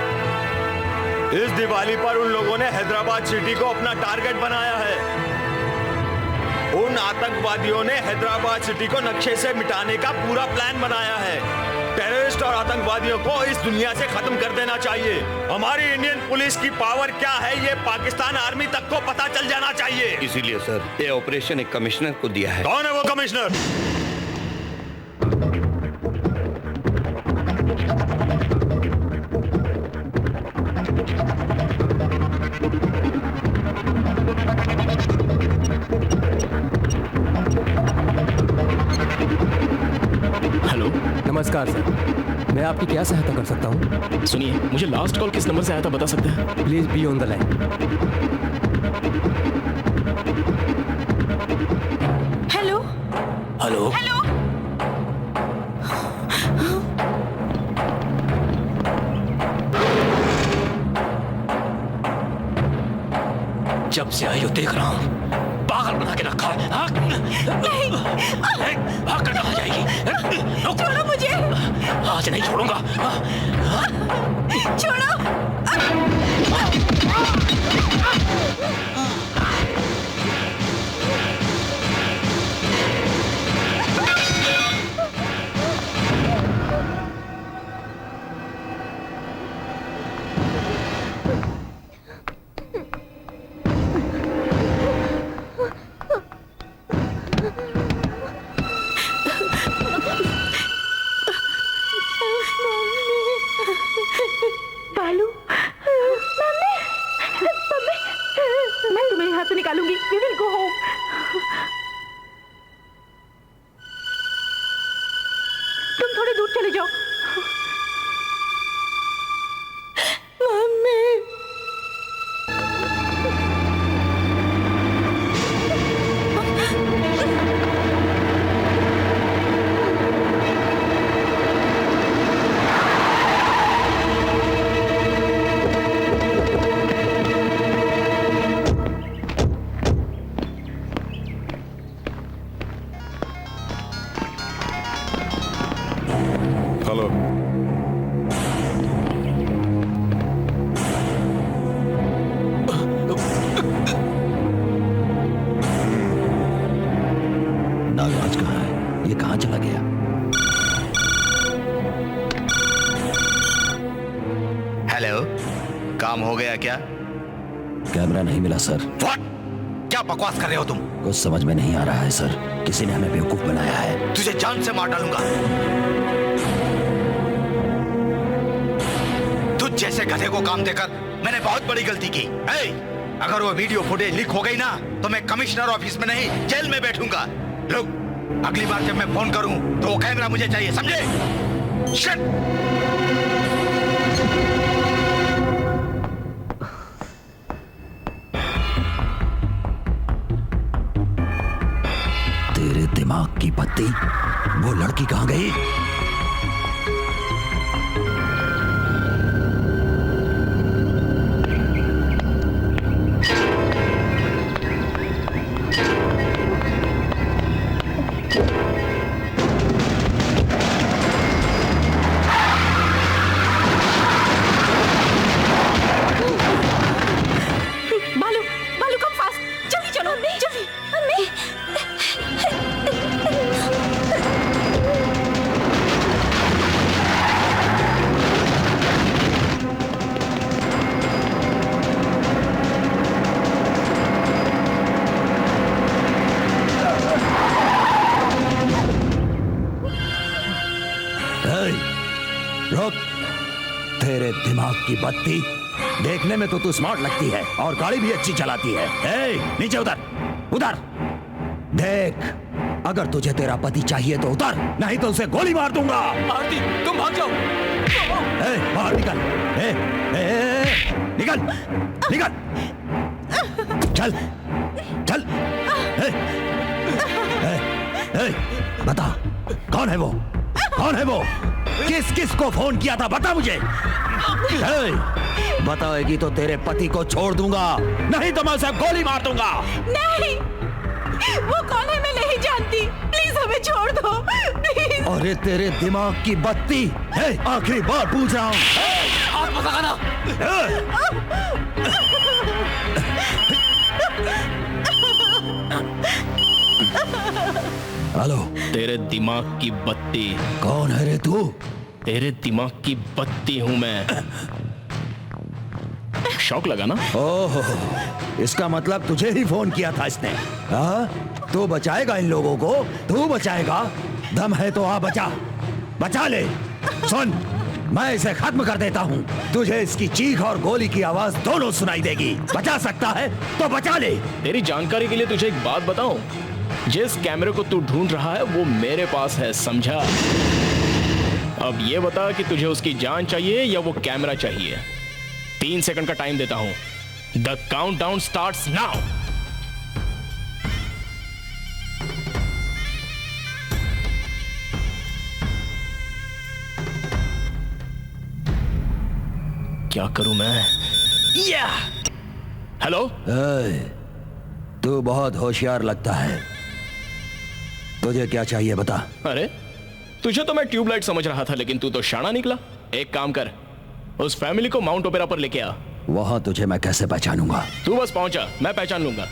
इस दिवाली पर उन लोगों ने हैदराबाद सिटी को अपना टारगेट बनाया है। उन आतंकवादियों ने हैदराबाद सिटी को नक्शे से मिटाने का पूरा प्लान बनाया है। टेररिस्ट और आतंकवादियों को इस दुनिया से खत्म कर देना चाहिए। हमारी इंडियन पुलिस की पावर क्या है ये पाकिस्तान आर्मी तक को पता चल जाना चाहिए। इसीलिए सर ये ऑपरेशन एक कमिश्नर को दिया है। कौन है वो कमिश्नर? नमस्कार सर, मैं आपकी क्या सहायता कर सकता हूँ? सुनिए, मुझे लास्ट कॉल किस नंबर से आया था बता सकते हैं? Please be on the line. Hello hello hello. जब से आई हो देख रहा हूँ, पागल बना के रखा है। भाग कर कहाँ जाएगी? छोड़ो मुझे। आज नहीं छोड़ूंगा। छोड़ो। बालू, मम्मी, मम्मी, मैं तुम्हें यहाँ से निकालूंगी। We will go home. तुम थोड़ी दूर चले जाओ। मम्मी। हेलो, नागराज कहाँ है? ये कहाँ चला गया? हेलो, काम हो गया क्या? कैमरा नहीं मिला सर। What? क्या बकवास कर रहे हो तुम? कुछ समझ में नहीं आ रहा है सर। किसी ने हमें बेवकूफ बनाया है। तुझे जान से मार डालूंगा। तुझ जैसे गधे को काम देकर मैंने बहुत बड़ी गलती की। अगर वो वीडियो फुटेज लीक हो गई ना तो मैं कमिश्नर ऑफिस में नहीं जेल में बैठूंगा। लोग, अगली बार जब मैं फोन करूं तो वो कैमरा मुझे चाहिए, समझे? शिट! तेरे दिमाग की बत्ती, वो लड़की कहाँ गई? बालू, बालू कम फास्ट, जल्दी चलो, जल्दी। मम्मी। रुक, तेरे दिमाग की बत्ती, देखने में तो तू स्मार्ट लगती है और गाड़ी भी अच्छी चलाती है। नीचे उतर, उतर। देख, अगर तुझे तेरा पति चाहिए तो उतर, नहीं तो उसे गोली मार दूंगा। आरती, तुम भाग जाओ। बाहर निकल। निकल, निकल। चल, चल। बता, कौन है वो? कौन है वो? किस किस को फोन किया था, बता मुझे। बताएगी तो तेरे पति को छोड़ दूंगा, नहीं तो मैं उसे गोली मार दूंगा। नहीं, वो कौन है मैं नहीं जानती, प्लीज हमें छोड़ दो प्लीज। अरे तेरे दिमाग की बत्ती है, आखिरी बार पूछ रहा हूँ। हाथ मत लगाना। हेलो, तेरे दिमाग की बत्ती। कौन है रे तू? तेरे दिमाग की बत्ती हूं मैं। शौक लगा ना? ओह, इसका मतलब तुझे ही फोन किया था इसने। हाँ, तू बचाएगा इन लोगों को, तू बचाएगा। दम है तो आ बचा, बचा ले। सुन, मैं इसे खत्म कर देता हूँ, तुझे इसकी चीख और गोली की आवाज दोनों सुनाई देगी। बचा सकता है तो बचा ले। तेरी जानकारी के लिए तुझे एक बात बताऊं, जिस कैमरे को तू ढूंढ रहा है वो मेरे पास है, समझा? अब ये बता कि तुझे उसकी जान चाहिए या वो कैमरा चाहिए। 3 सेकंड का टाइम देता हूं। The countdown starts now. क्या करूं मैं? या हेलो, तू बहुत होशियार लगता है, तुझे क्या चाहिए बता। अरे तुझे तो मैं ट्यूबलाइट समझ रहा था, लेकिन तू तो शाना निकला। एक काम कर, उस फैमिली को माउंट ओपेरा पर लेके आ। वहां तुझे मैं कैसे पहचानूंगा? तू बस पहुंचा, मैं पहचान लूंगा।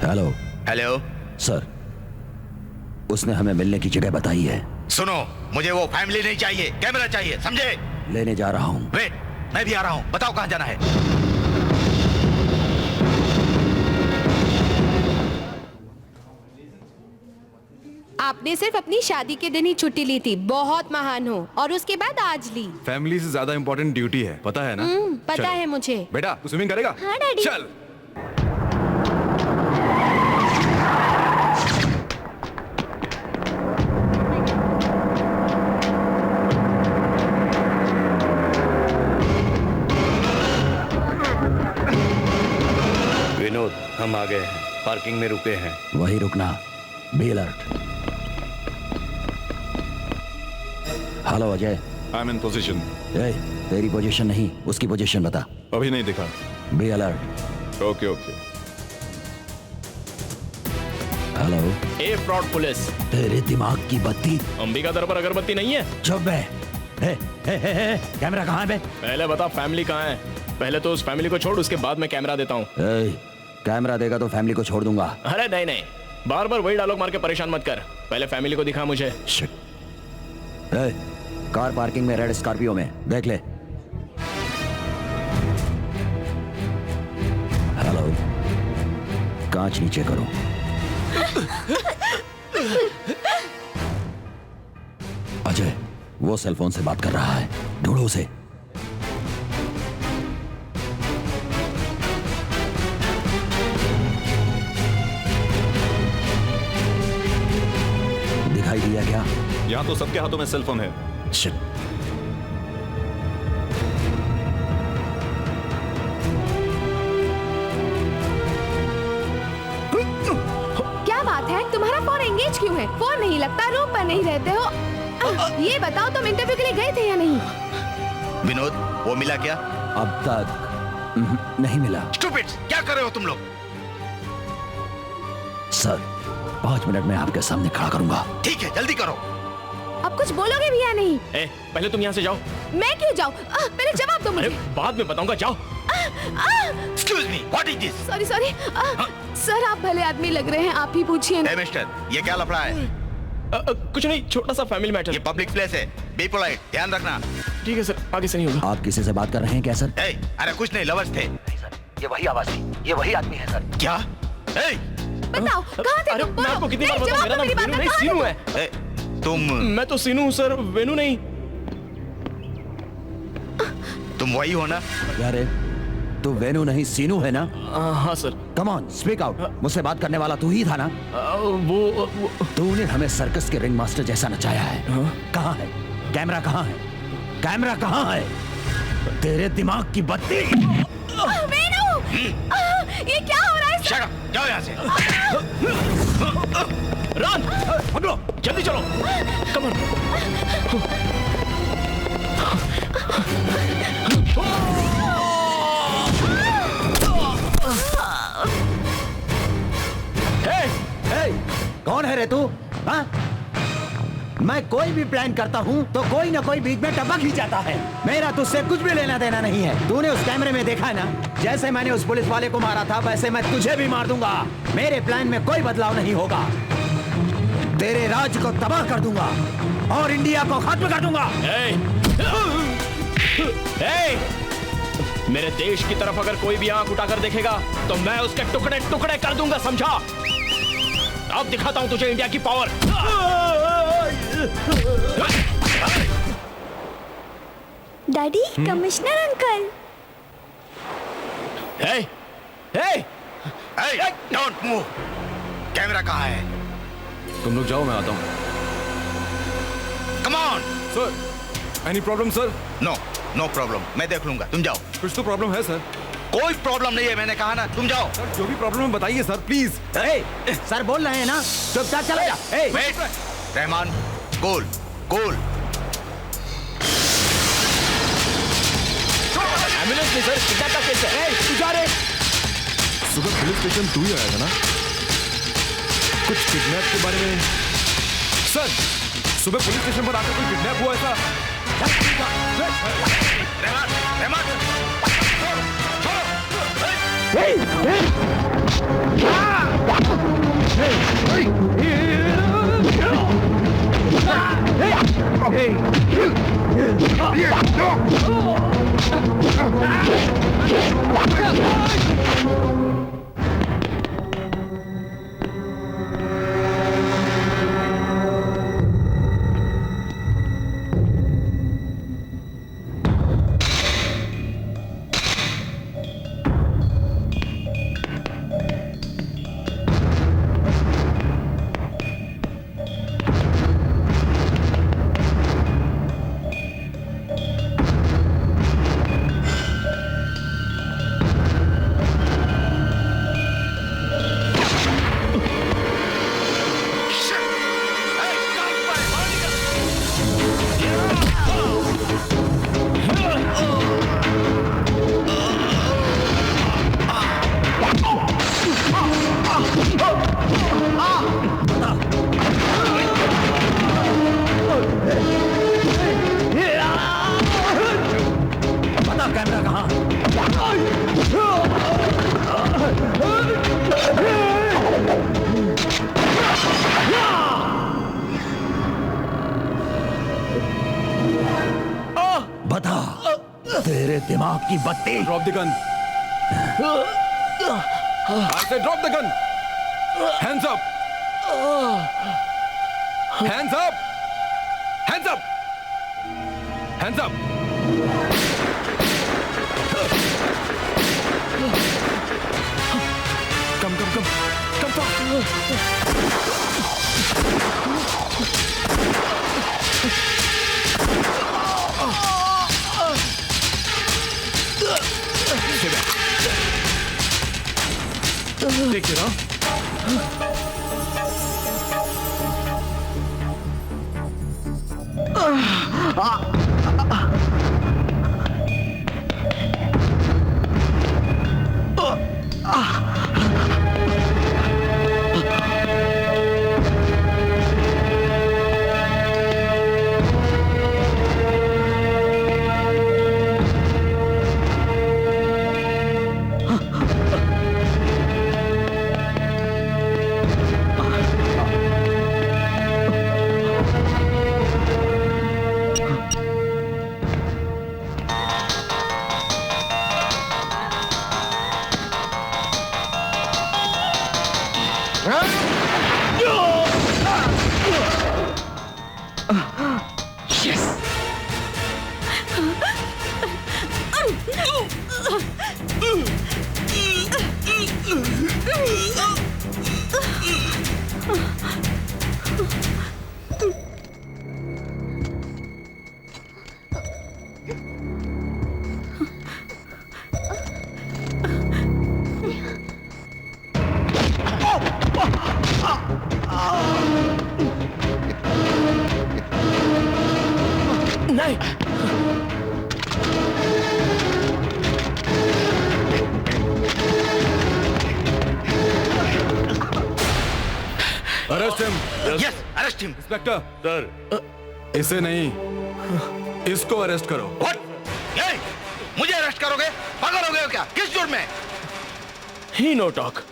हेलो। हेलो सर, उसने हमें मिलने की जगह बताई है। सुनो, मुझे वो फैमिली नहीं चाहिए, कैमरा चाहिए, समझे? लेने जा रहा हूँ। वेट, मैं भी आ रहा हूँ। बताओ कहाँ जाना है? आपने सिर्फ अपनी शादी के दिन ही छुट्टी ली थी, बहुत महान हो, और उसके बाद आज ली। फैमिली से ज्यादा इम्पोर्टेंट ड्यूटी है, पता है ना? पता चलो। है मुझे। बेटा, तू स्विमिंग करेगा? हाँ डैडी। चल। विनोद, हम आ गए हैं, पार्किंग में रुके हैं। वही रुकना, be alert. Hello Ajay. I am in position. तेरी पोजीशन नहीं, उसकी पोजीशन बता। अभी नहीं दिखा। Be alert. Okay okay. Hello. A fraud police. तेरे दिमाग की बत्ती। अंबिका दर पर अगरबत्ती नहीं है। चुप है। कैमरा कहाँ है बे? पहले बता फैमिली कहाँ है। पहले तो उस फैमिली को छोड़, उसके बाद मैं कैमरा देता हूँ। कैमरा देगा तो फैमिली को छोड़ दूंगा। अरे नहीं नहीं, बार बार वही डायलॉग मार के परेशान मत कर। पहले फैमिली को दिखा मुझे। कार पार्किंग में रेड स्कॉर्पियो में, देख ले। हेलो। कांच नीचे करो। अजय, वो सेलफोन से बात कर रहा है, ढूंढो उसे। दिखाई दिया क्या? यहाँ तो सबके हाथों में सेलफोन है। शिट। क्या बात है, तुम्हारा फोन एंगेज क्यों है? फोन नहीं लगता, रूम पर नहीं रहते हो। ये बताओ, तुम इंटरव्यू के लिए गए थे या नहीं? विनोद, वो मिला क्या? अब तक नहीं मिला। स्टूपिड्स, क्या कर रहे हो तुम लोग? सर, 5 मिनट में आपके सामने खड़ा करूंगा। ठीक है, जल्दी करो। अब कुछ बोलोगे भी या नहीं? पहले तुम यहाँ से जाओ। मैं क्यों जाऊँ? पहले जवाब दो मुझे। बाद में बताऊंगा, जाओ। Excuse me, what is this? Sorry sorry. Sir, आप भले आदमी लग रहे हैं, आप ही पूछिए ना। मिस्टर, ये क्या लफड़ा है? कुछ नहीं, छोटा सा फैमिली मैटर। ये पब्लिक प्लेस है, बी पोलाइट, ध्यान रखना। ठीक है सर, आगे से नहीं होगा। आप किसी से बात कर रहे हैं क्या सर? अरे कुछ नहीं, लवर्स थे। ये वही आवाज थी, ये वही आदमी है सर। क्या? बताओ, कहाँ थे तुम? मैं आपको कितनी बार बताऊं, मेरा नाम वेनु नहीं, सीनू है। तुम? मैं तो सीनू हूँ सर, वेनु नहीं। तुम वही हो ना? क्या रे, तू वेनु नहीं सीनू है ना? हाँ sir. Come on, speak out. मुझसे बात करने वाला तू ही था ना? वो तूने हमें सर्कस के रिंग मास्टर जैसा नचाया है। कहाँ है कैमरा? कहाँ है कैमरा? कहाँ है तेरे दिमाग की बत्ती? वेनु, ये क्या हो रहा है? Shut up, जाओ यहाँ से। रन, पकड़ो, जल्दी चलो। Come on. है तू? हाँ? मैं कोई भी प्लान करता हूँ तो कोई ना कोई बीच में टपक ही जाता है। मेरा तुझसे कुछ भी लेना देना नहीं है। तूने उस कैमरे में देखा ना, जैसे मैंने उस पुलिस वाले को मारा था वैसे मैं तुझे भी मार दूंगा। मेरे प्लान में कोई बदलाव नहीं होगा। तेरे राज्य को तबाह कर दूंगा और इंडिया को खत्म कर दूंगा। मेरे देश की तरफ अगर कोई भी आंख उठाकर देखेगा तो मैं उसके टुकड़े टुकड़े कर दूंगा, समझा? अब दिखाता हूं तुझे इंडिया की power. Daddy, commissioner uncle. Don't move. Camera कहाँ है? तुम लोग जाओ, मैं आता हूँ। Come on sir, any problem sir? No problem, मैं देख लूंगा, तुम जाओ। कुछ तो प्रॉब्लम है सर। कोई प्रॉब्लम नहीं है, मैंने कहा ना, तुम जाओ। सर, जो भी प्रॉब्लम है बताइए सर, प्लीज। सर बोल रहे हैं ना, चुपचाप चला जा। Wait, Rahman, cool cool. Ambulance नहीं सर, किडनैप का केस है। तू जा रे। सुबह पुलिस स्टेशन तू ही आया था ना, कुछ किडनैप के बारे में? सर, सुबह पुलिस स्टेशन पर आकर कोई किडनैप हुआ ऐसा? कैमरा कहाँ? बता, तेरे दिमाग की बत्ती। Drop the gun. I said drop the gun. Hands up. Hands up. Hands up. Hands up. Come Take it, arrest him. Yes, arrest him. Inspector sir, इसे नहीं, इसको अरेस्ट करो। ये, मुझे अरेस्ट करोगे? पागल हो गए हो क्या? किस जुर्म में? Hero talk,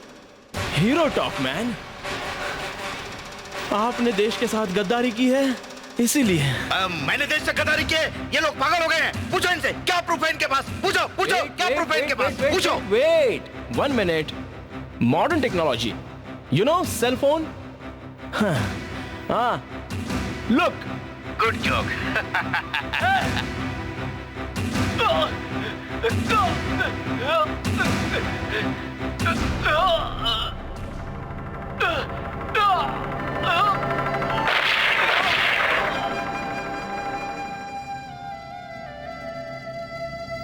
hero talk man. आपने देश के साथ गद्दारी की है, इसीलिए। मैंने देश से गद्दारी की है? ये लोग पागल हो गए हैं। पूछो इनसे, क्या प्रूफ है इनके पास? पूछो, पूछो, क्या प्रूफ है इनके पास? पूछो। Wait 1 minute. Modern technology, you know, cell phone. हाँ, look, good joke.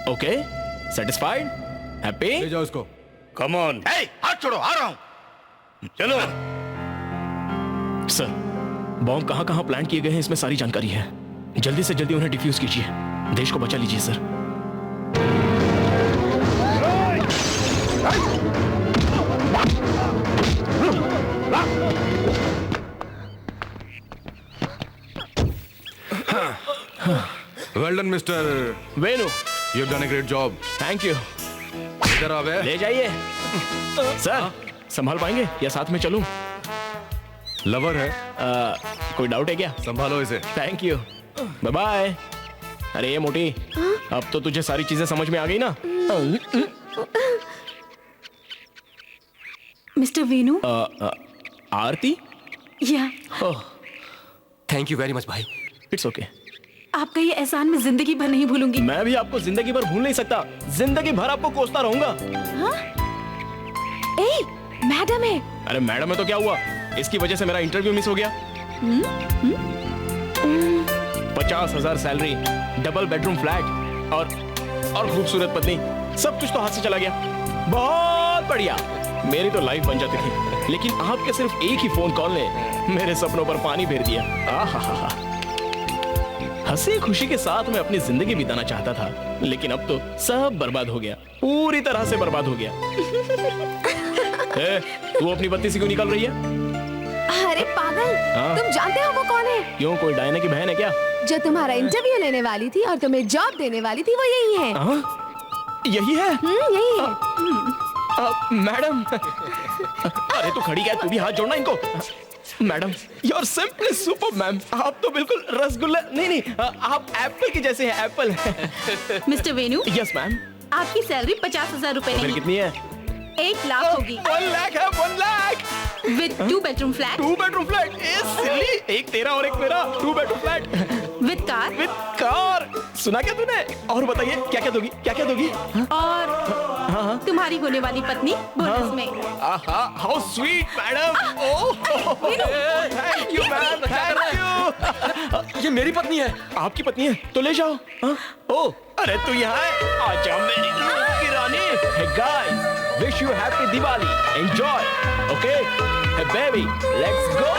Okay, satisfied, happy? ले जाओ इसको। Come on. हाथ छोड़ो, आ रहा हूं। चलो। सर, बॉम्ब कहां कहां प्लान किए गए हैं, इसमें सारी जानकारी है। जल्दी से जल्दी उन्हें डिफ्यूज कीजिए, देश को बचा लीजिए sir. Well done mister Venu, you have done a great job. Thank you. इधर आ बे। ले जाइए। सर, संभाल पाएंगे या साथ में चलूं? लवर है। कोई डाउट है क्या? संभालो इसे। Thank you, bye bye. अरे ये मोटी, अब तो तुझे सारी चीजें समझ में आ गई ना? मिस्टर वेनु। आरती? या। थैंक यू वेरी मच भाई। It's okay. आपका ये एहसान मैं जिंदगी भर नहीं भूलूंगी। मैं भी आपको जिंदगी भर भूल नहीं सकता, जिंदगी भर आपको कोसता रहूंगा। हाँ? ए, मैडम है। अरे मैडम है तो क्या हुआ, इसकी वजह से मेरा इंटरव्यू मिस हो गया। 50,000 सैलरी, डबल बेडरूम फ्लैट और खूबसूरत पत्नी, सब कुछ तो हाथ से चला गया। बहुत बढ़िया, मेरी तो लाइफ बन जाती थी, लेकिन आपके सिर्फ एक ही फोन कॉल ने मेरे सपनों पर पानी फेर दिया। आहा, हंसी खुशी के साथ मैं अपनी जिंदगी बिताना चाहता था, लेकिन अब तो सब बर्बाद हो गया, पूरी तरह से बर्बाद हो गया। तू अपनी बत्ती से क्यों निकल रही है? अरे पागल, हाँ? तुम जानते हो वो कौन है? क्यों, कोई डायना की बहन है क्या? जो तुम्हारा इंटरव्यू लेने वाली थी और तुम्हें जॉब देने वाली थी, वो यही है। यही है? यही है। मैडम, अरे तू खड़ी क्या, तू भी हाथ जोड़ना इनको। Madam, you are simply super ma'am, आप तो बिल्कुल रसगुल्ला, नहीं, आप एप्पल की जैसे हैं, apple. Mister Venu. Yes ma'am. आपकी सैलरी 50,000 रुपए फिर नहीं, कितनी है? 1 लाख होगी। 1 लाख है, 1 lakh with 2 bedroom flat. 2 bedroom flat, silly, एक तेरा और एक मेरा, 2 bedroom flat with car. With car, सुना क्या तूने? और बताइए क्या क्या दोगी, क्या क्या दोगी? और तुम्हारी होने वाली पत्नी बोनस में। How sweet madam. Oh, thank you ma'am, thank you. ये मेरी पत्नी है। आपकी पत्नी है तो ले जाओ। ओह, अरे तू यहाँ है, आजा मेरी रूह की रानी। Hey guys, wish you happy Diwali, enjoy, okay? Hey baby, let's go.